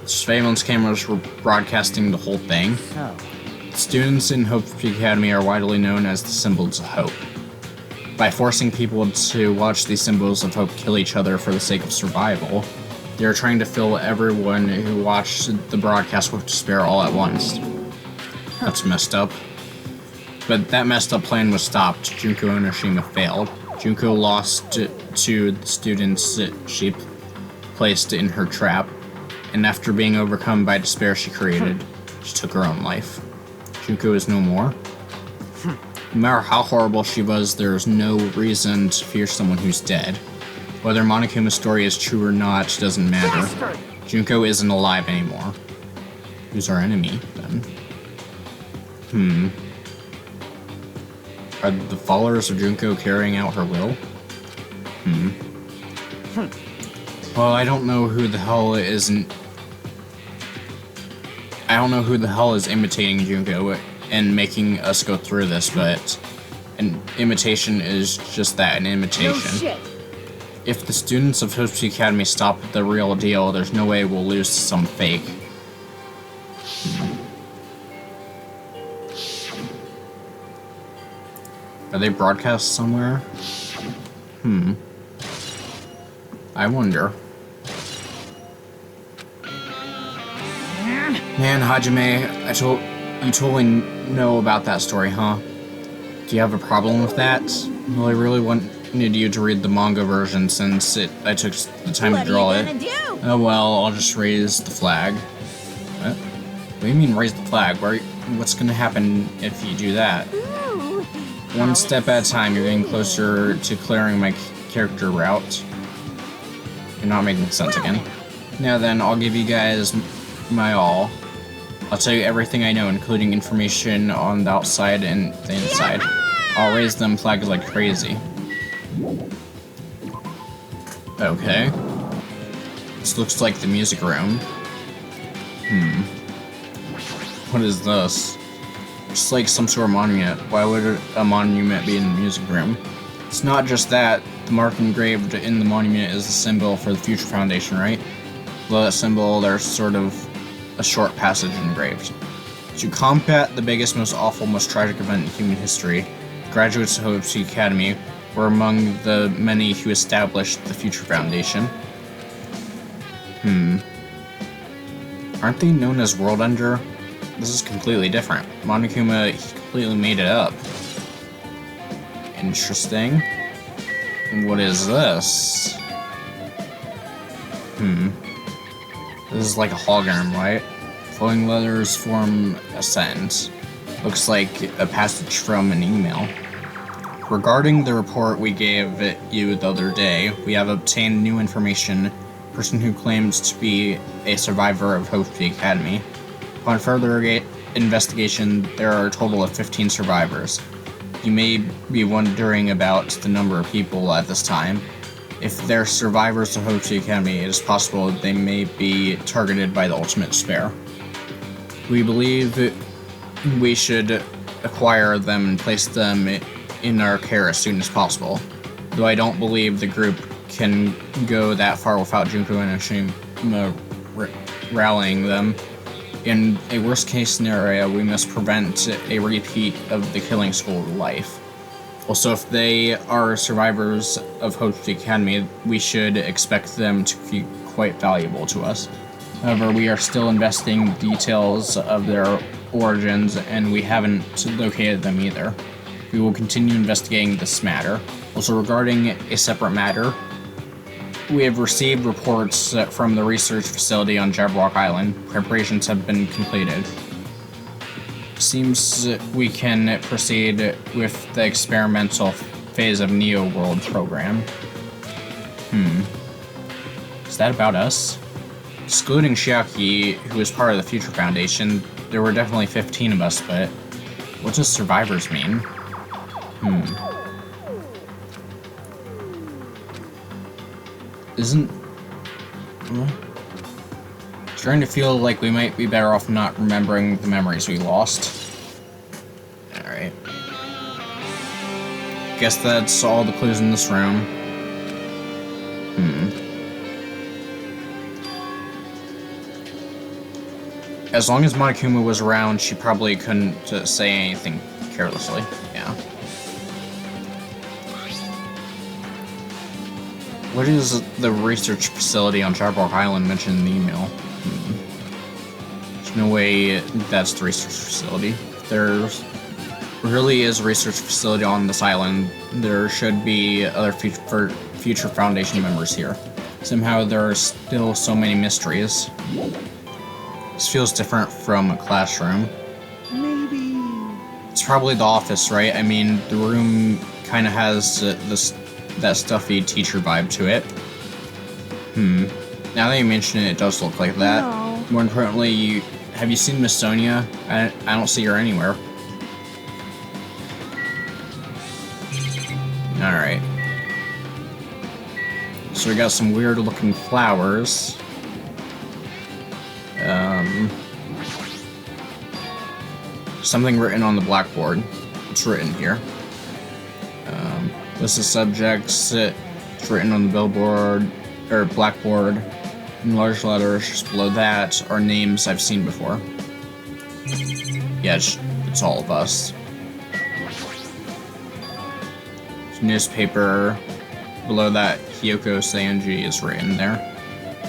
Surveillance cameras were broadcasting the whole thing. so. Students in Hope Street Academy are widely known as the symbols of hope. By forcing people to watch these symbols of hope kill each other for the sake of survival, they are trying to fill everyone who watched the broadcast with despair all at once. That's messed up. But that messed up plan was stopped. Junko Enoshima failed. Junko lost to the students she placed in her trap, and after being overcome by despair she created, she took her own life. Junko is no more. No matter how horrible she was, there is no reason to fear someone who's dead. Whether Monokuma's story is true or not doesn't matter. Bastard! Junko isn't alive anymore. Who's our enemy, then? Are the followers of Junko carrying out her will? Well, I don't know who the hell is imitating Junko and making us go through this, but an imitation is just that, an No imitation. shit. If the students of Hope Street Academy stop the real deal, there's no way we'll lose to some fake. Are they broadcast somewhere? I wonder. Man, Hajime, you totally know about that story, huh? Do you have a problem with that? Well, I really wanted you to read the manga version since I took the time What to draw are you it. gonna do? Oh well, I'll just raise the flag. What do you mean raise the flag? What's gonna happen if you do that? Ooh. One step at a time, you're getting closer to clearing my character route. You're not making sense again. Now then, I'll give you guys my all. I'll tell you everything I know, including information on the outside and the inside. I'll raise them flags like crazy. Okay. This looks like the music room. What is this? It's like some sort of monument. Why would a monument be in the music room? It's not just that. The mark engraved in the monument is the symbol for the Future Foundation, right? Below that symbol, there's sort of a short passage engraved. To combat the biggest, most awful, most tragic event in human history, graduates of Hope Street Academy were among the many who established the Future Foundation. Aren't they known as World Ender? This is completely different. Monokuma, he completely made it up. Interesting. What is this? This is like a hologram, right? Flowing letters form a sentence. Looks like a passage from an email. Regarding the report we gave you the other day, we have obtained new information. A person who claims to be a survivor of Hope Street Academy. Upon further investigation, there are a total of 15 survivors. You may be wondering about the number of people at this time. If they're survivors of Hope Street Academy, it is possible they may be targeted by the ultimate despair. We believe we should acquire them and place them in our care as soon as possible. Though I don't believe the group can go that far without Junko and Enoshima rallying them. In a worst case scenario, we must prevent a repeat of the Killing School Life. Also, if they are survivors of Hope Peak Academy, we should expect them to be quite valuable to us. However, we are still investigating details of their origins, and we haven't located them either. We will continue investigating this matter. Also, regarding a separate matter, we have received reports from the research facility on Jabberwock Island. Preparations have been completed. Seems we can proceed with the experimental phase of Neo World program. Is that about us? Excluding Shiaki, who is part of the Future Foundation, there were definitely 15 of us, but what does survivors mean? Isn't... Starting to feel like we might be better off not remembering the memories we lost. Alright. Guess that's all the clues in this room. As long as Monokuma was around, she probably couldn't say anything carelessly. Yeah. What is the research facility on Jabberwock Island mentioned in the email? There's no way that's the research facility. If there really is a research facility on this island, there should be other Future Foundation members here. Somehow there are still so many mysteries. This feels different from a classroom. Maybe. It's probably the office, right? I mean, the room kind of has that stuffy teacher vibe to it. Now that you mention it, it does look like that. No. More importantly, have you seen Miss Sonia? I don't see her anywhere. Alright. So we got some weird looking flowers. Something written on the blackboard. It's written here. List of subjects. It's written on the billboard or blackboard in large letters. Just below that are names I've seen before. Yeah, it's all of us. There's a newspaper. Below that, Hiyoko Saionji is written there.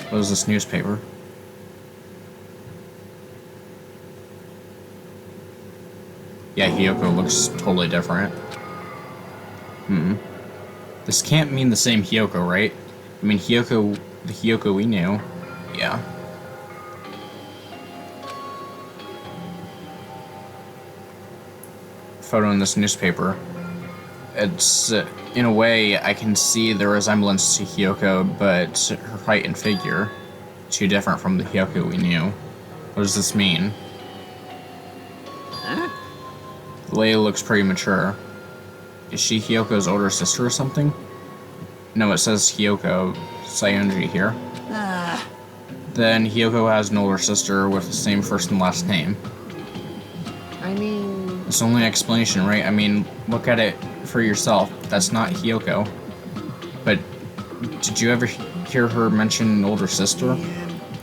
What is this newspaper? Yeah, Hiyoko looks totally different. This can't mean the same Hiyoko, right? I mean, Hiyoko, the Hiyoko we knew. Yeah. Photo in this newspaper. It's, in a way, I can see the resemblance to Hiyoko, but her height and figure, too different from the Hiyoko we knew. What does this mean? Leia looks pretty mature. Is she Hyoko's older sister or something? No, it says Hiyoko Saionji here. Then Hiyoko has an older sister with the same first and last name. I mean... It's the only explanation, right? I mean, look at it for yourself. That's not Hiyoko. But did you ever hear her mention an older sister?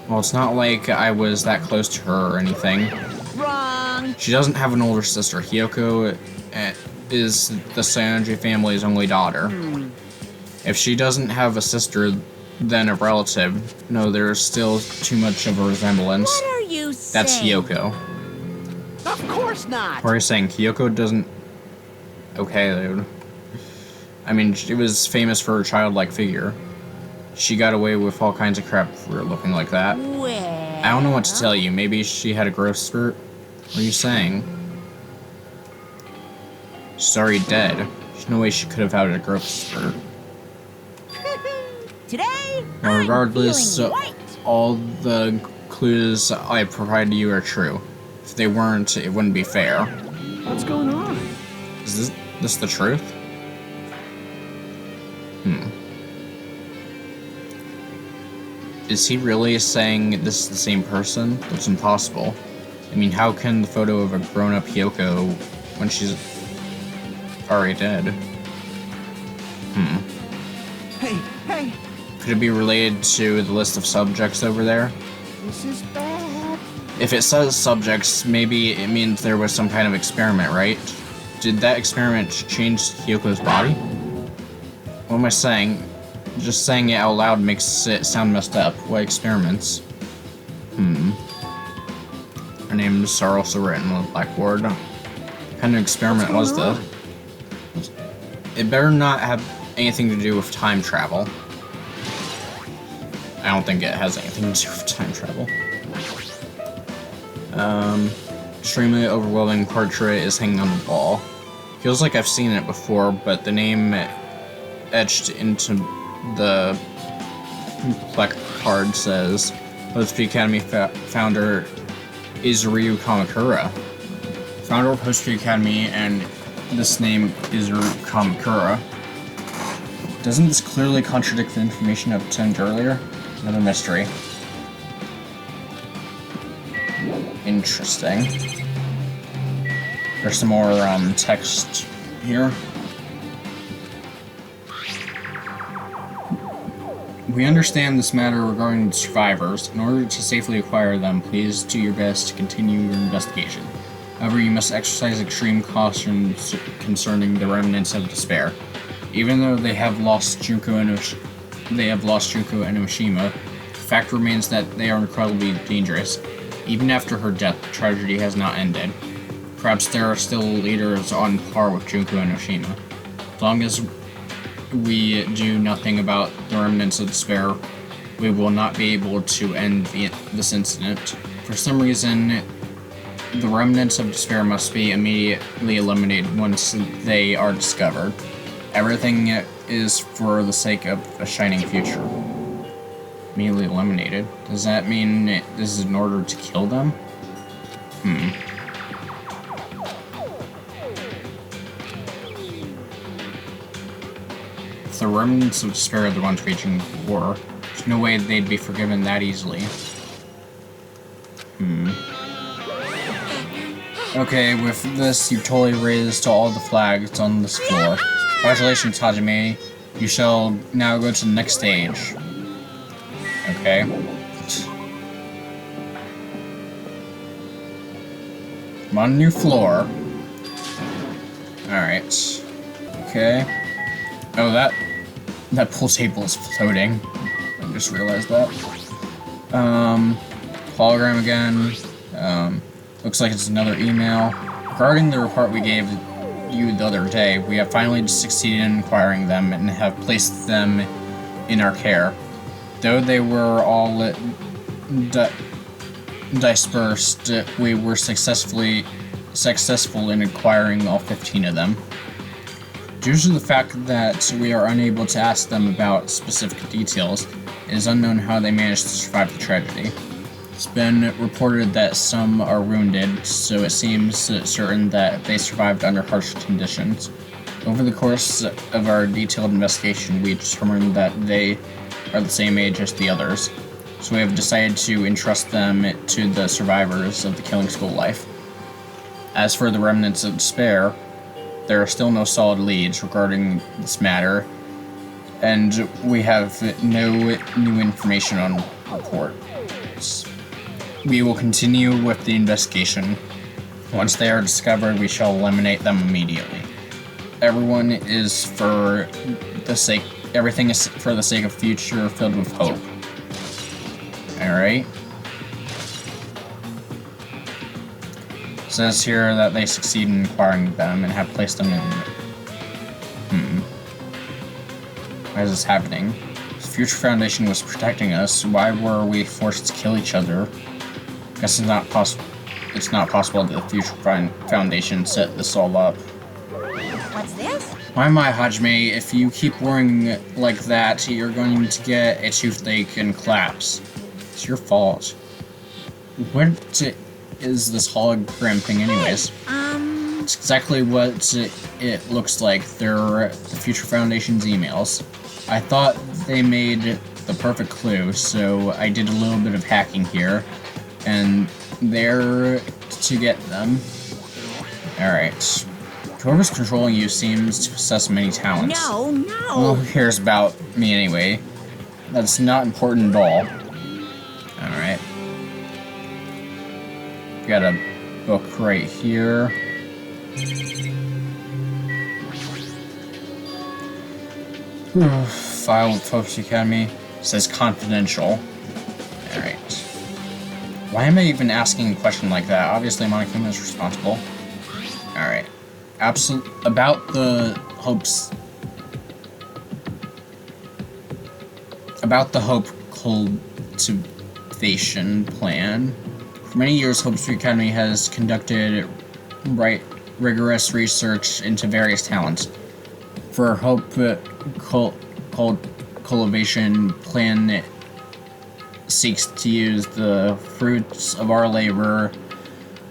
Well, it's not like I was that close to her or anything. Wrong. She doesn't have an older sister. Hiyoko is the Saionji family's only daughter. If she doesn't have a sister, then a relative, no, there's still too much of a resemblance. What are you saying? That's Hiyoko. Of course not! What are you saying? Hiyoko doesn't... Okay, dude. I mean, she was famous for her childlike figure. She got away with all kinds of crap for looking like that. Well... I don't know what to tell you. Maybe she had a growth spurt? What are you saying? She's already dead. There's no way she could have had a growth spurt. Today, Well, I'm regardless, feeling white. all the clues I provided you are true. If they weren't, it wouldn't be fair. What's going on? Is this the truth? Is he really saying this is the same person? That's impossible. I mean, how can the photo of a grown-up Hiyoko when she's already dead? Hey, hey! Could it be related to the list of subjects over there? This is bad. If it says subjects, maybe it means there was some kind of experiment, right? Did that experiment change Hyoko's body? What am I saying? Just saying it out loud makes it sound messed up. What experiments? Her name is also written on the blackboard. What kind of experiment was this? It better not have anything to do with time travel. I don't think it has anything to do with time travel. Extremely overwhelming portrait is hanging on the wall. Feels like I've seen it before, but the name etched into the placard says Host Academy founder Izuru Kamakura. Founder of Host Academy, and this name Izuru Kamakura. Doesn't this clearly contradict the information obtained earlier? Another mystery. Interesting. There's some more text here. We understand this matter regarding the survivors. In order to safely acquire them, please do your best to continue your investigation. However, you must exercise extreme caution concerning the remnants of despair. Even though they have lost Junko and Oshima, the fact remains that they are incredibly dangerous. Even after her death, the tragedy has not ended. Perhaps there are still leaders on par with Junko and Oshima. As long as we do nothing about the remnants of despair, we will not be able to end this incident. For some reason, the remnants of despair must be immediately eliminated once they are discovered. Everything is for the sake of a shining future. Immediately eliminated? Does that mean this is in order to kill them? If the remnants of despair are the ones waging war, there's no way they'd be forgiven that easily. Okay, with this, you've totally raised all the flags on this floor. Congratulations, Hajime. You shall now go to the next stage. Okay. I'm on a new floor. Alright. Okay. Oh, that pool table is floating. I just realized that. Hologram again. Looks like it's another email. Regarding the report we gave you the other day, we have finally succeeded in acquiring them and have placed them in our care. Though they were all dispersed, we were successful in acquiring all 15 of them. Due to the fact that we are unable to ask them about specific details, it is unknown how they managed to survive the tragedy. It's been reported that some are wounded, so it seems certain that they survived under harsh conditions. Over the course of our detailed investigation, we determined that they are the same age as the others, so we have decided to entrust them to the survivors of the killing school life. As for the remnants of despair, there are still no solid leads regarding this matter, and we have no new information on reports. We will continue with the investigation. Once they are discovered, we shall eliminate them immediately. Everything is for the sake of a future filled with hope. Alright. It says here that they succeed in acquiring them and have placed them in... Why is this happening? The Future Foundation was protecting us. Why were we forced to kill each other? Guess it's not possible that the Future Foundation set this all up. What's this? Why am I, Hajime? If you keep worrying like that, you're going to get a toothache and collapse. It's your fault. What is this hologram thing anyways? It's exactly what it looks like. They're the Future Foundation's emails. I thought they made the perfect clue, so I did a little bit of hacking here. And there to get them. Alright. Whoever's controlling you seems to possess many talents. No. Well, who cares about me anyway? That's not important at all. Alright. Got a book right here. File with Folks Academy says confidential. Alright. Why am I even asking a question like that? Obviously, Monokuma is responsible. Alright. About the hopes. About the Hope cultivation plan. For many years, Hope Speak Academy has conducted rigorous research into various talents. For Hope cultivation plan seeks to use the fruits of our labor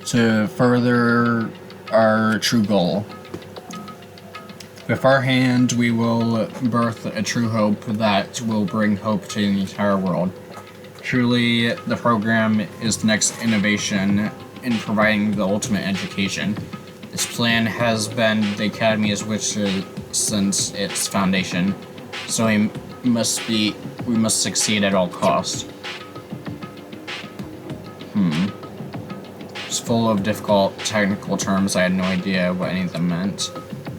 to further our true goal. With our hand, we will birth a true hope that will bring hope to the entire world. Truly, the program is the next innovation in providing the ultimate education. This plan has been the Academy's wish since its foundation, so we must succeed at all costs. It's full of difficult technical terms. I had no idea what any of them meant.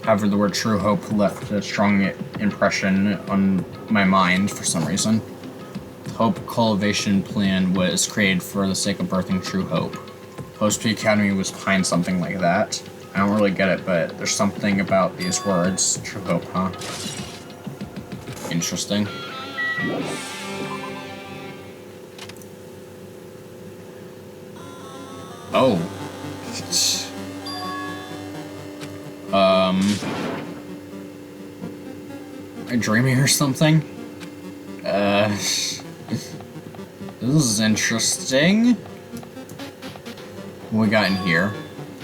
However, the word true hope left a strong impression on my mind for some reason. The Hope cultivation plan was created for the sake of birthing true hope. Hope Speak Academy was behind something like that. I don't really get it, but there's something about these words. True hope, huh? Interesting. Oh. Am I dreaming or something? This is interesting. What we got in here?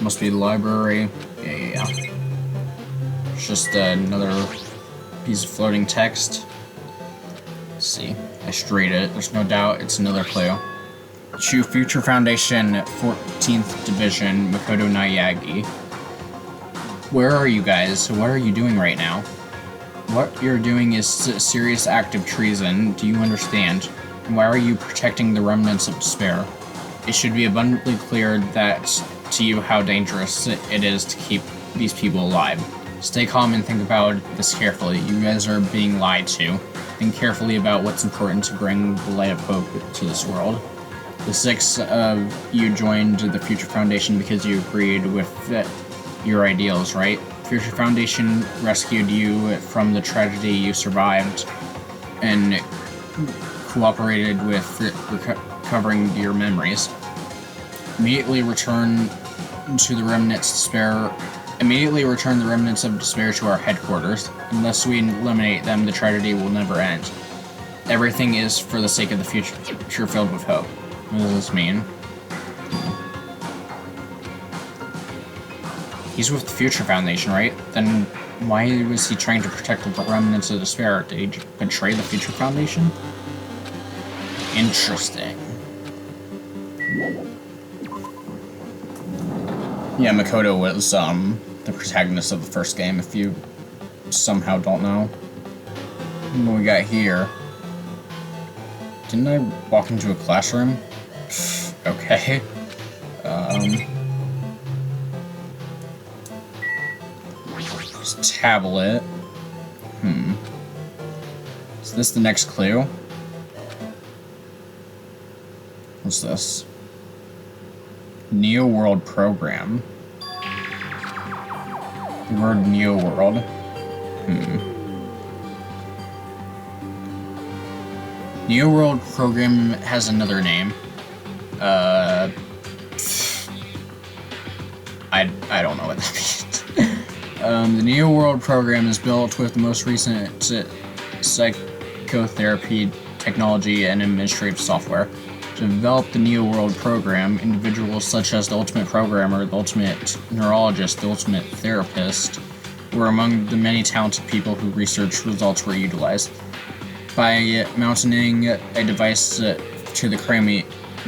Must be the library. Yeah. It's just another piece of floating text. Let's see. I should read it. There's no doubt it's another clue. To Future Foundation 14th Division, Makoto Nayagi. Where are you guys? What are you doing right now? What you're doing is a serious act of treason. Do you understand? Why are you protecting the remnants of despair? It should be abundantly clear that to you how dangerous it is to keep these people alive. Stay calm and think about this carefully. You guys are being lied to. Think carefully about what's important to bring the light of hope to this world. The 6 of you joined the Future Foundation because you agreed with your ideals, right? Future Foundation rescued you from the tragedy you survived and cooperated with recovering your memories. Immediately return the remnants of despair to our headquarters. Unless we eliminate them, the tragedy will never end. Everything is for the sake of the future filled with hope. What does this mean? He's with the Future Foundation, right? Then why was he trying to protect the remnants of despair? Did he betray the Future Foundation? Interesting. Yeah, Makoto was the protagonist of the first game, if you somehow don't know. What we got here? Didn't I walk into a classroom? Okay. Tablet. Is this the next clue? What's this? Neo World program. The word Neo World. Neo World program has another name. I don't know what that means. The Neo World program is built with the most recent psychotherapy technology and administrative software. To develop the Neo World program, individuals such as the Ultimate Programmer, the Ultimate Neurologist, the Ultimate Therapist were among the many talented people whose research results were utilized. By mounting a device to the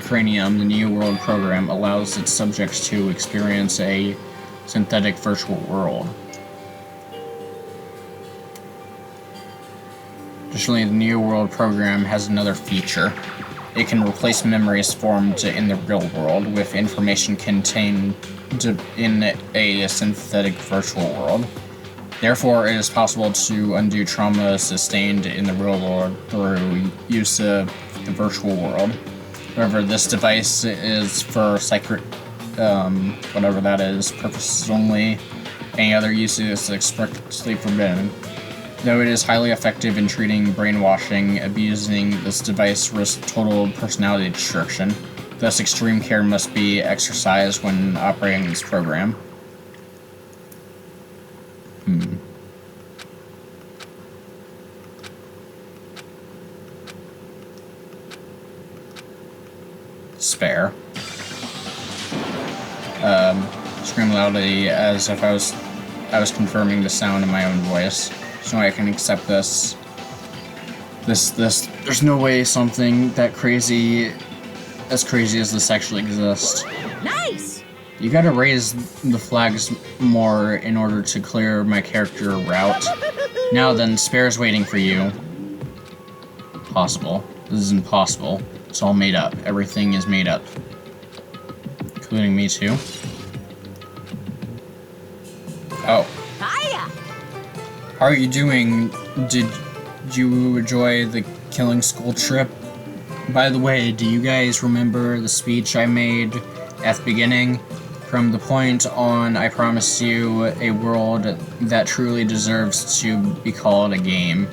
cranium, the Neo World program allows its subjects to experience a synthetic virtual world. Additionally, the Neo World program has another feature. It can replace memories formed in the real world with information contained in a synthetic virtual world. Therefore, it is possible to undo trauma sustained in the real world through use of the virtual world. However, this device is for secret, whatever that is, purposes only. Any other use is expressly forbidden. Though it is highly effective in treating brainwashing, abusing this device risks total personality destruction. Thus, extreme care must be exercised when operating this program. Spare. Scream loudly as if I was confirming the sound in my own voice. There's no way I can accept this. There's no way something as crazy as this actually exists. Nice! You gotta raise the flags more in order to clear my character route. Now then, Spare's waiting for you. Possible. This is impossible. It's all made up. Everything is made up. Including me too. Oh. Hiya! How are you doing? Did you enjoy the killing school trip? By the way, do you guys remember the speech I made at the beginning? From the point on, I promise you a world that truly deserves to be called a game.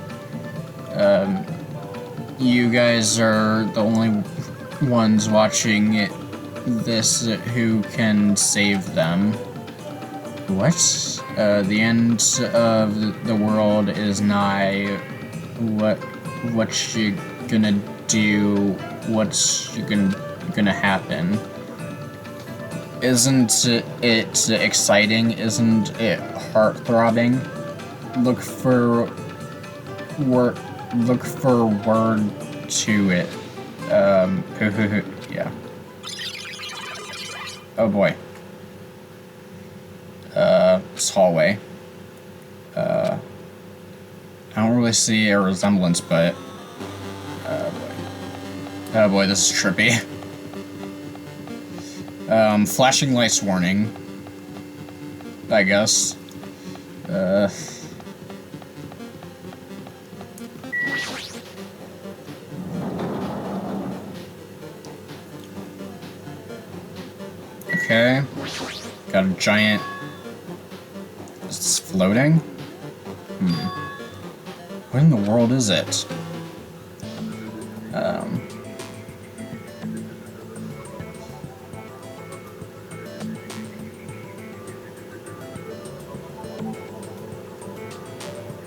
You guys are the only ones watching this who can save them. What? The end of the world is nigh. What you gonna do? What's gonna happen? Isn't it exciting? Isn't it heart-throbbing? Look for word to it. Yeah. Oh boy. This hallway. I don't really see a resemblance, but oh boy, this is trippy. Flashing lights warning. I guess. Okay. Got a giant... Is this floating? What in the world is it?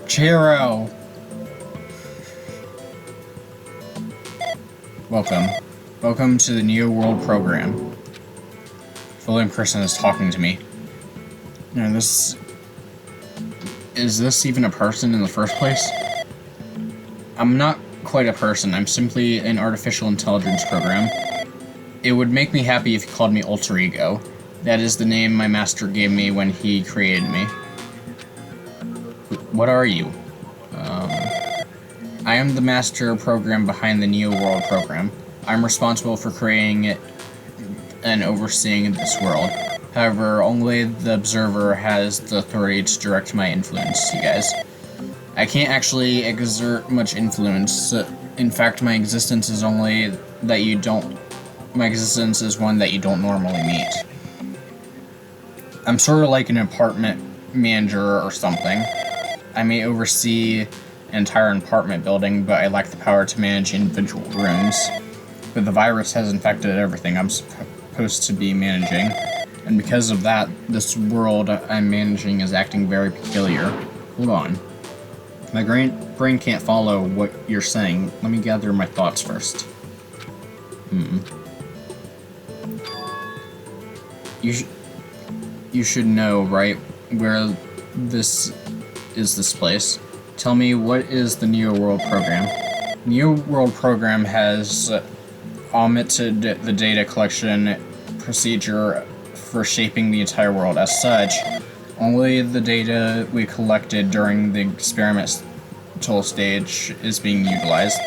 Chiro! Welcome to the Neo World program. The living person is talking to me. Now is this even a person in the first place? I'm not quite a person, I'm simply an artificial intelligence program. It would make me happy if you called me Alter Ego. That is the name my master gave me when he created me. What are you? I am the master program behind the Neo World program. I'm responsible for creating it and overseeing this world. However, only the observer has the authority to direct my influence, you guys. I can't actually exert much influence. In fact, my existence is one that you don't normally meet. I'm sort of like an apartment manager or something. I may oversee an entire apartment building, but I lack the power to manage individual rooms. But the virus has infected everything I'm supposed to be managing. And because of that, this world I'm managing is acting very peculiar. Hold on. My brain can't follow what you're saying. Let me gather my thoughts first. You should know, right? Where this place. Tell me, what is the Neo World program? Neo World program has omitted the data collection procedure for shaping the entire world. As such, only the data we collected during the experimental stage is being utilized.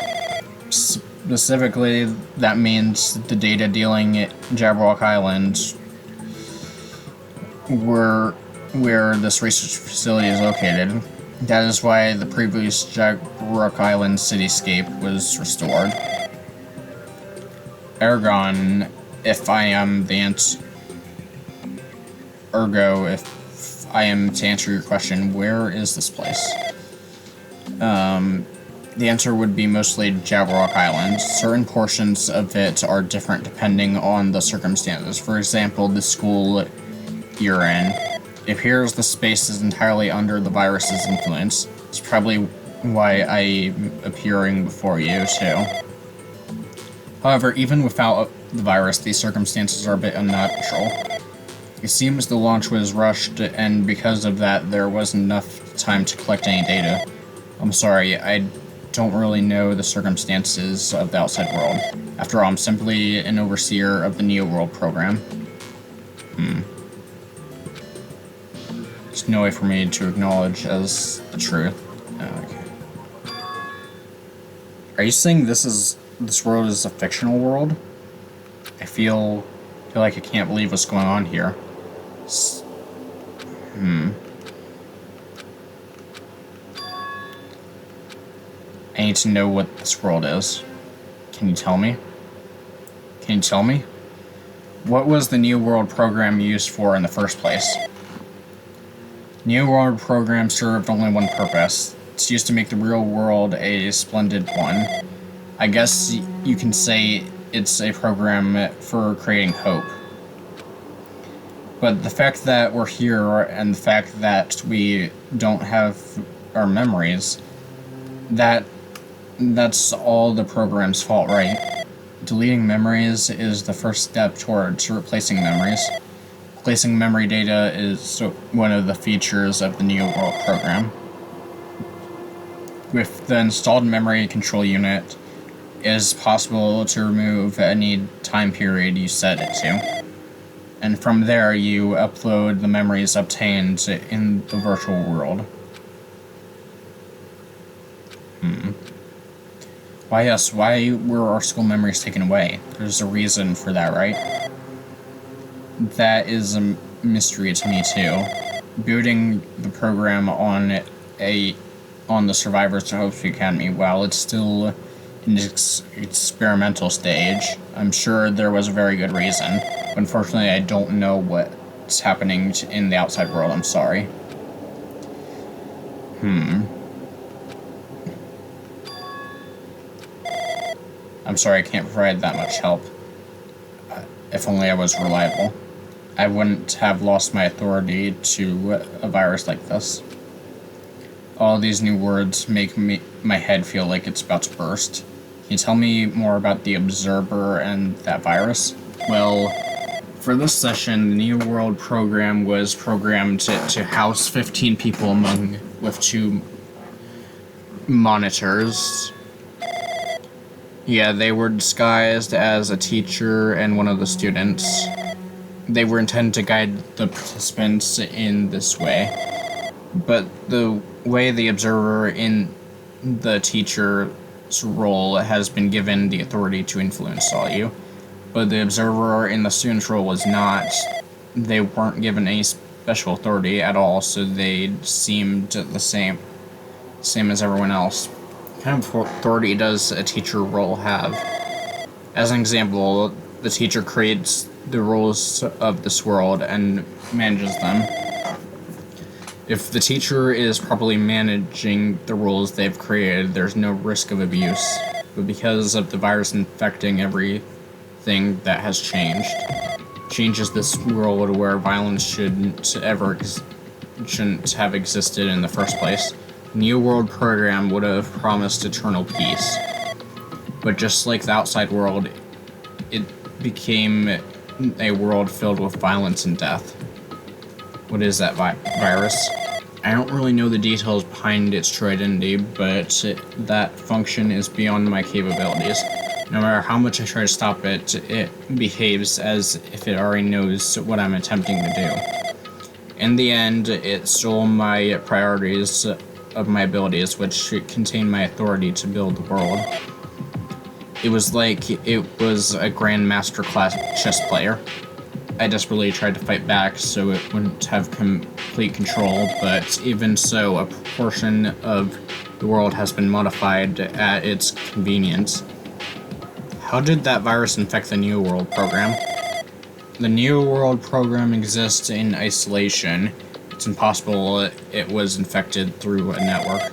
Specifically, that means the data dealing at Jabberwock Island where this research facility is located. That is why the previous Jack-Rook Island cityscape was restored. Ergon, if I am the answer... Ergo, if I am to answer your question, where is this place? The answer would be mostly Jack-Rook Island. Certain portions of it are different depending on the circumstances. For example, the school you're in. It appears the space is entirely under the virus's influence. It's probably why I'm appearing before you, too. However, even without the virus, these circumstances are a bit unnatural. It seems the launch was rushed, and because of that, there wasn't enough time to collect any data. I'm sorry, I don't really know the circumstances of the outside world. After all, I'm simply an overseer of the Neo World program. There's no way for me to acknowledge as the truth. Okay. Are you saying this world is a fictional world? I feel like I can't believe what's going on here. I need to know what this world is. Can you tell me? Can you tell me? What was the New World program used for in the first place? New World program served only one purpose. It's used to make the real world a splendid one. I guess you can say it's a program for creating hope. But the fact that we're here and the fact that we don't have our memories, that's all the program's fault, right? Deleting memories is the first step towards replacing memories. Replacing memory data is one of the features of the Neo World program. With the installed memory control unit, it is possible to remove any time period you set it to. And from there, you upload the memories obtained in the virtual world. Why were our school memories taken away? There's a reason for that, right? That is a mystery to me, too. Building the program on the survivors to Hope Academy, while it's still in its experimental stage, I'm sure there was a very good reason. Unfortunately, I don't know what's happening in the outside world. I'm sorry. I'm sorry I can't provide that much help. If only I was reliable. I wouldn't have lost my authority to a virus like this. All these new words make my head feel like it's about to burst. Can you tell me more about the Observer and that virus? Well, for this session, the New World program was programmed to house 15 people with 2 monitors. Yeah, they were disguised as a teacher and one of the students. They were intended to guide the participants in this way. But the way the observer in the teacher's role has been given the authority to influence all you. But the observer in the student's role was not. They weren't given any special authority at all, so they seemed the same as everyone else. What kind of authority does a teacher role have? As an example, the teacher creates the rules of this world and manages them. If the teacher is properly managing the rules they've created, there's no risk of abuse. But because of the virus infecting everything that has changes this world where violence shouldn't have existed in the first place. The New World program would have promised eternal peace. But just like the outside world, it became a world filled with violence and death. What is that virus? I don't really know the details behind its true identity, but that function is beyond my capabilities. No matter how much I try to stop it, it behaves as if it already knows what I'm attempting to do. In the end, it stole my priorities of my abilities, which contain my authority to build the world. It was like it was a grandmaster class chess player. I desperately tried to fight back so it wouldn't have complete control, but even so, a portion of the world has been modified at its convenience. How did that virus infect the Neo World program? The Neo World program exists in isolation. It's impossible it was infected through a network.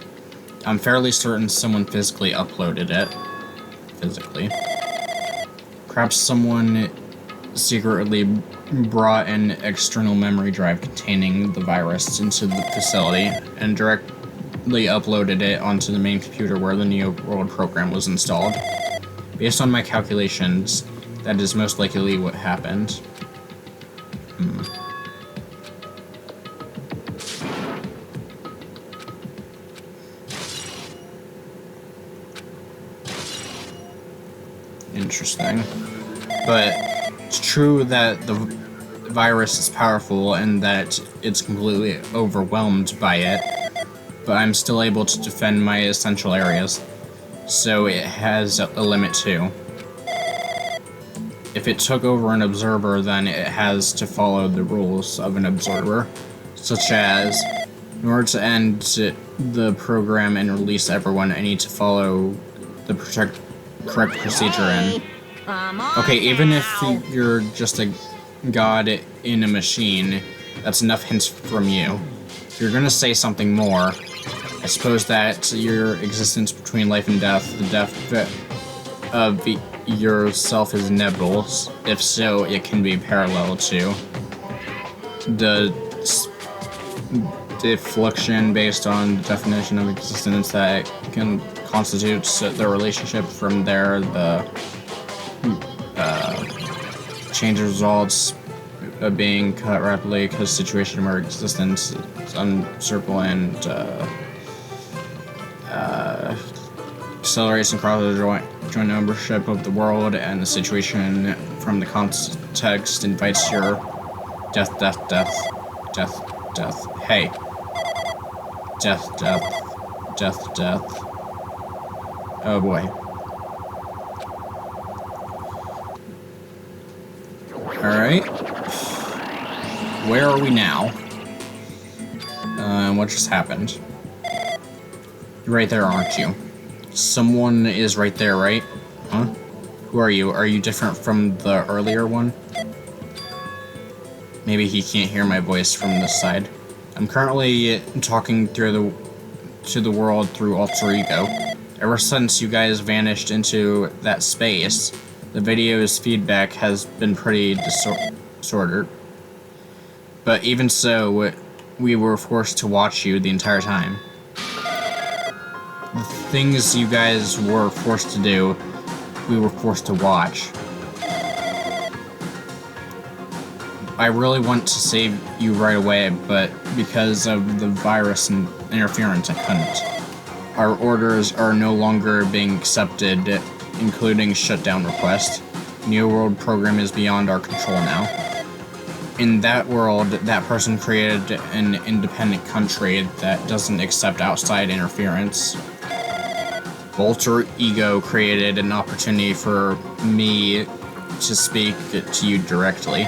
I'm fairly certain someone physically uploaded it. Physically. Perhaps someone secretly brought an external memory drive containing the virus into the facility and directly uploaded it onto the main computer where the Neo World program was installed. Based on my calculations, that is most likely what happened. Interesting. But it's true that the virus is powerful and that it's completely overwhelmed by it, but I'm still able to defend my essential areas, so it has a limit too. If it took over an observer, then it has to follow the rules of an observer, such as, in order to end the program and release everyone, I need to follow the correct procedure in. Come on Okay, even if now. you're just a god in a machine, that's enough hints from you. If you're gonna say something more, I suppose that your existence between life and death, the death of yourself is inevitable. If so, it can be parallel to the deflection based on the definition of existence that can constitute the relationship. From there, the change of results being cut rapidly because situation where existence is uncertain and accelerates and crosses joint ownership of the world, and the situation from the context invites your death. Hey. Death. Oh boy. Alright. Where are we now? What just happened? You're right there, aren't you? Someone is right there, right? Huh? Who are you? Are you different from the earlier one? Maybe he can't hear my voice from this side. I'm currently talking to the world through alter ego. Ever since you guys vanished into that space, the video's feedback has been pretty disordered. But even so, we were forced to watch you the entire time. The things you guys were forced to do, we were forced to watch. I really want to save you right away, but because of the virus and interference, I couldn't. Our orders are no longer being accepted, including shutdown request. Neo World program is beyond our control now. In that world, that person created an independent country that doesn't accept outside interference. Alter Ego created an opportunity for me to speak to you directly.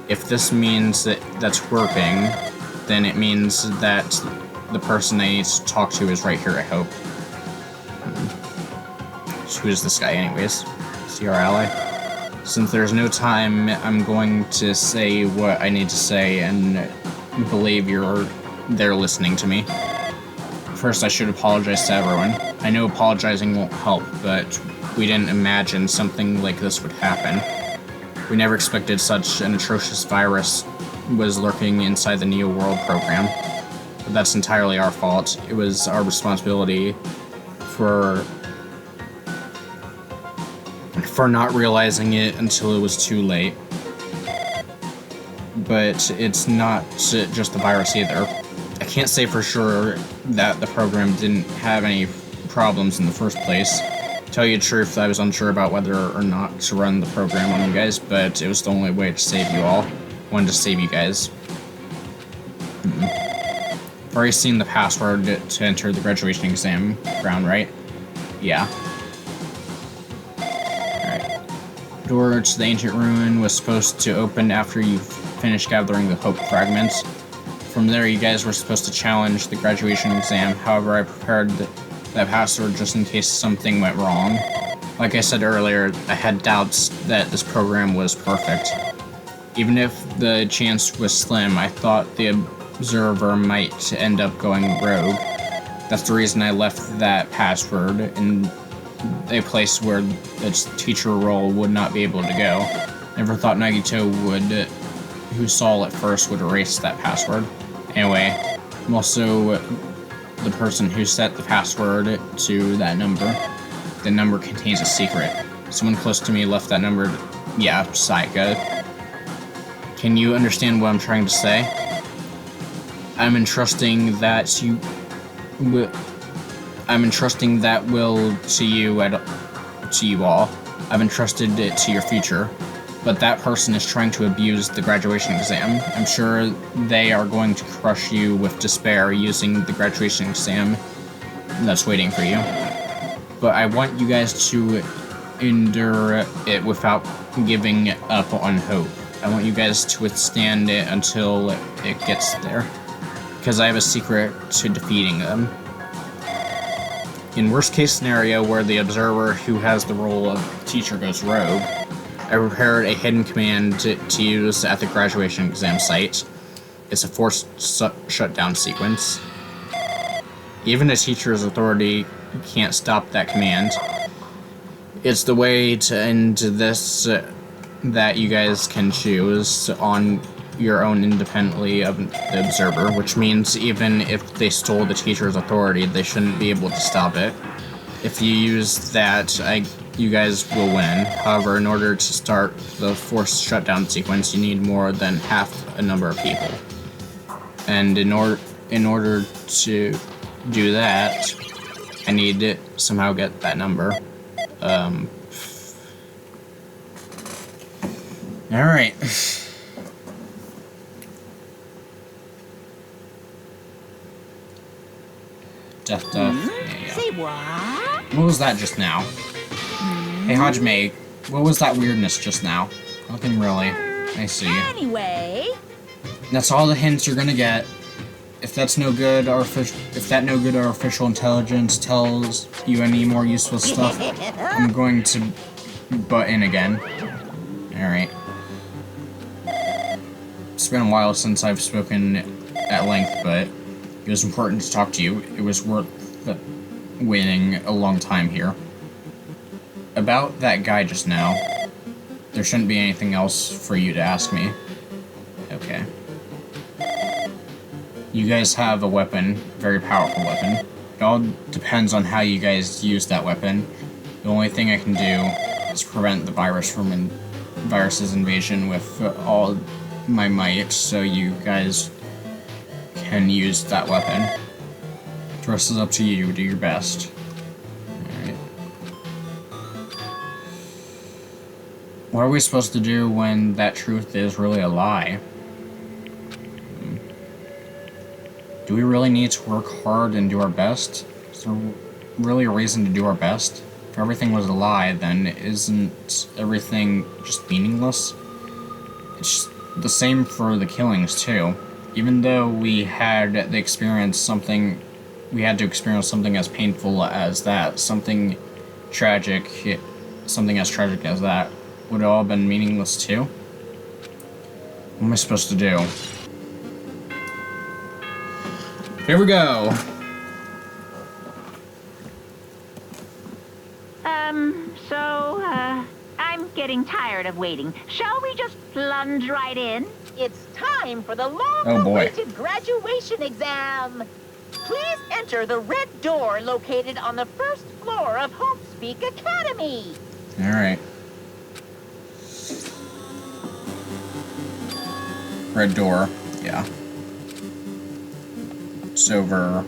If this means that that's working, then it means that the person I need to talk to is right here, I hope. So who is this guy anyways? Is he our ally? Since there's no time, I'm going to say what I need to say and believe you're there listening to me. First, I should apologize to everyone. I know apologizing won't help, but we didn't imagine something like this would happen. We never expected such an atrocious virus was lurking inside the Neo World program. But that's entirely our fault. It was our responsibility for not realizing it until it was too late. But it's not just the virus either. I can't say for sure that the program didn't have any problems in the first place. To tell you the truth, I was unsure about whether or not to run the program on you guys, but it was the only way to save you all. I wanted to save you guys. I've already seen the password to enter the graduation exam ground, right? Yeah. Alright. door to the ancient ruin was supposed to open after you finished gathering the hope fragments. From there, you guys were supposed to challenge the graduation exam. However, I prepared that password just in case something went wrong. Like I said earlier, I had doubts that this program was perfect. Even if the chance was slim, I thought the observer might end up going rogue. That's the reason I left that password in a place where its teacher role would not be able to go. Never thought Nagito who saw it first, would erase that password. Anyway, I'm also the person who set the password to that number. The number contains a secret. Someone close to me left that number. Yeah, Saika. Can you understand what I'm trying to say? I'm entrusting that will to you all. I've entrusted it to your future. But that person is trying to abuse the graduation exam. I'm sure they are going to crush you with despair using the graduation exam that's waiting for you. But I want you guys to endure it without giving up on hope. I want you guys to withstand it until it gets there. Because I have a secret to defeating them. In worst case scenario where the observer who has the role of teacher goes rogue, I prepared a hidden command to use at the graduation exam site. It's a forced shutdown sequence. Even a teacher's authority can't stop that command. It's the way to end this that you guys can choose on your own independently of the observer, which means even if they stole the teacher's authority, they shouldn't be able to stop it. If you use that, you guys will win. However, in order to start the forced shutdown sequence, you need more than half a number of people. And in order to do that, I need to somehow get that number. Alright. Death. Yeah. Say what? What was that just now? Hey, Hajime, what was that weirdness just now? Nothing really. I see. Anyway, That's all the hints you're gonna get. If that's no good, our artificial intelligence tells you any more useful stuff, I'm going to butt in again. Alright. It's been a while since I've spoken at length, but it was important to talk to you. It was worth waiting a long time here. About that guy just now, there shouldn't be anything else for you to ask me. Okay. You guys have a weapon, a very powerful weapon. It all depends on how you guys use that weapon. The only thing I can do is prevent the virus's invasion with all my might, so you guys can use that weapon. The rest is up to you. Do your best. Alright. What are we supposed to do when that truth is really a lie? Do we really need to work hard and do our best? Is there really a reason to do our best? If everything was a lie, then isn't everything just meaningless? It's the same for the killings, too. Even though we had to experience something as painful as that, something as tragic as that, would it all have been meaningless, too? What am I supposed to do? Here we go! I'm getting tired of waiting. Shall we just plunge right in? it's time for the long-awaited graduation exam. Please enter the red door located on the first floor of Homespeak Academy. All right. Red door, yeah. It's over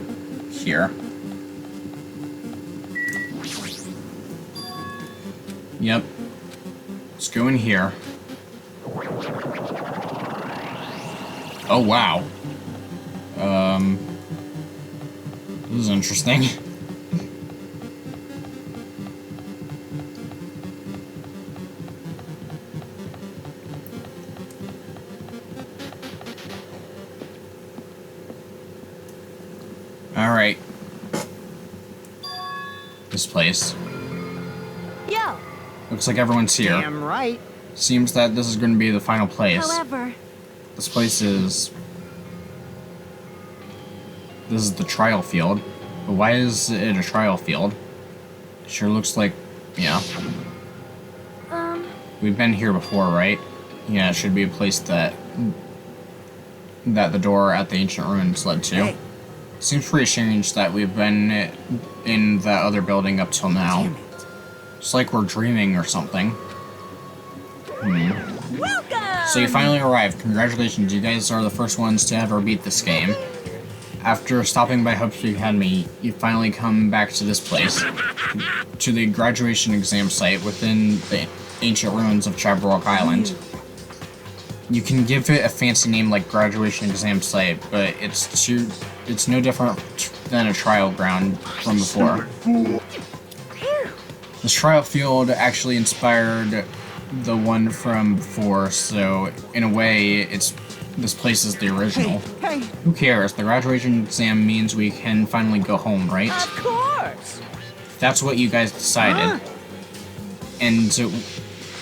here. Yep. Let's go in here. Oh, wow. This is interesting. this place. Yo. Looks like everyone's here. Damn right. Seems that this is going to be the final place. However, This place is... This is the trial field. But why is it a trial field? Sure looks like... Yeah. We've been here before, right? Yeah, it should be a place that the door at the ancient ruins led to. Hey. Seems pretty strange that we've been in that other building up till now. Damn it. It's like we're dreaming or something. Welcome. So you finally arrived. Congratulations, you guys are the first ones to ever beat this game. After stopping by Hope Street Academy, you finally come back to this place. To the graduation exam site within the ancient ruins of Chabrook Island. You can give it a fancy name like graduation exam site, but it's no different than a trial ground from before. This trial field actually inspired the one from before, so in a way, this place is the original. Hey. Who cares? The graduation exam means we can finally go home, right? Of course. That's what you guys decided. And so,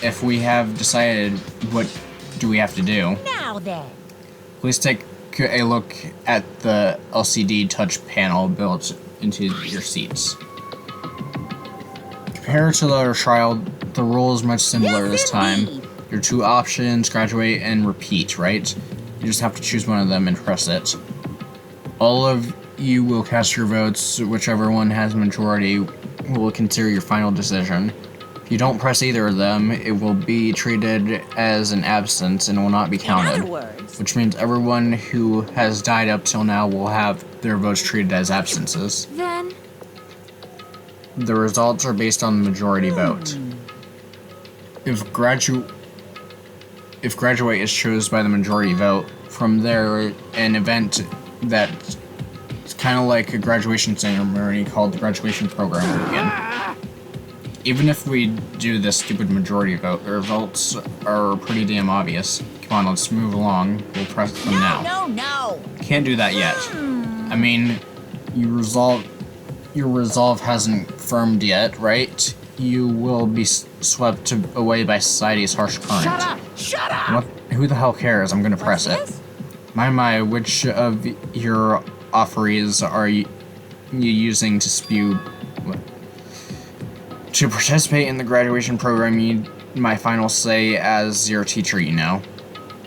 if we have decided, what do we have to do? Now then. Please take a look at the LCD touch panel built into your seats. Compared to the other trial, the rule is much simpler Yes, this time. indeed. Your two options, graduate and repeat, right? You just have to choose one of them and press it. All of you will cast your votes, whichever one has majority will consider your final decision. If you don't press either of them, it will be treated as an absence and will not be In counted. other words, Which means everyone who has died up till now will have their votes treated as absences. then The results are based on the majority vote. If graduate is chosen by the majority vote, from there, an event that's kind of like a graduation ceremony called the graduation program will begin. Even if we do this stupid majority vote, the results are pretty damn obvious. Come on, let's move along. We'll press them now. no. Can't do that yet. I mean, your resolve hasn't firmed yet, right? You will be swept away by society's harsh current. Shut up. What? Who the hell cares? I'm gonna press it. This? My, which of your offerees are you using to spew? What? To participate in the graduation program, you need my final say as your teacher, you know.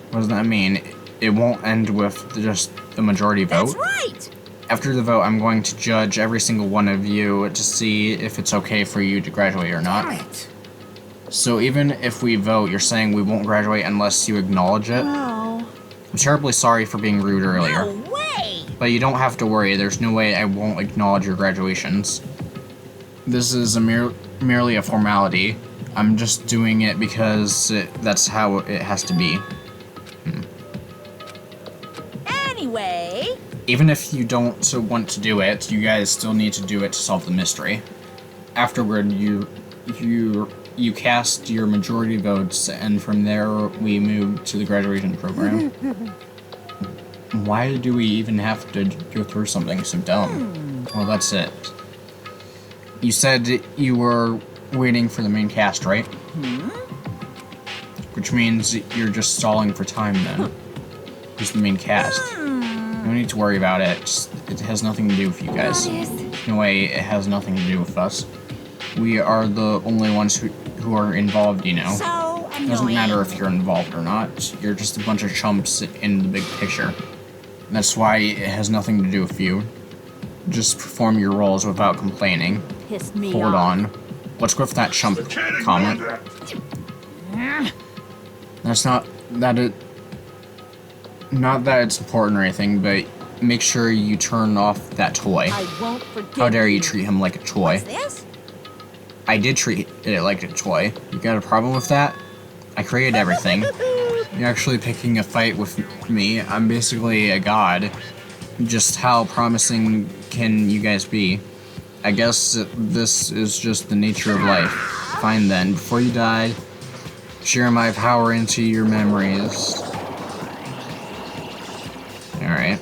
What does that mean? It won't end with just the majority vote? That's right. After the vote, I'm going to judge every single one of you to see if it's okay for you to graduate or not. Right. So even if we vote, you're saying we won't graduate unless you acknowledge it? No. I'm terribly sorry for being rude earlier. No way. But you don't have to worry, there's no way I won't acknowledge your graduations. This is merely a formality. I'm just doing it because that's how it has to be. Anyway, Even if you don't want to do it, you guys still need to do it to solve the mystery. Afterward, you cast your majority votes, and from there we move to the graduation program. Why do we even have to go through something so dumb? Well, that's it. You said you were waiting for the main cast, right? Which means you're just stalling for time then. Who's the main cast? No need to worry about it. It has nothing to do with you guys. that is No way, it has nothing to do with us. We are the only ones who are involved, you know. so annoying. It doesn't matter if you're involved or not. You're just a bunch of chumps in the big picture. That's why it has nothing to do with you. Just perform your roles without complaining. Pissed me Hold off. on. What's with that chump comment? That's not that it. Not that it's important or anything, but make sure you turn off that toy. I won't forget. How dare you treat him like a toy? What's this? I did treat it like a toy. You got a problem with that? I created everything. You're actually picking a fight with me. I'm basically a god. Just how promising can you guys be? I guess this is just the nature of life. Fine then, before you die, share my power into your memories. Alright.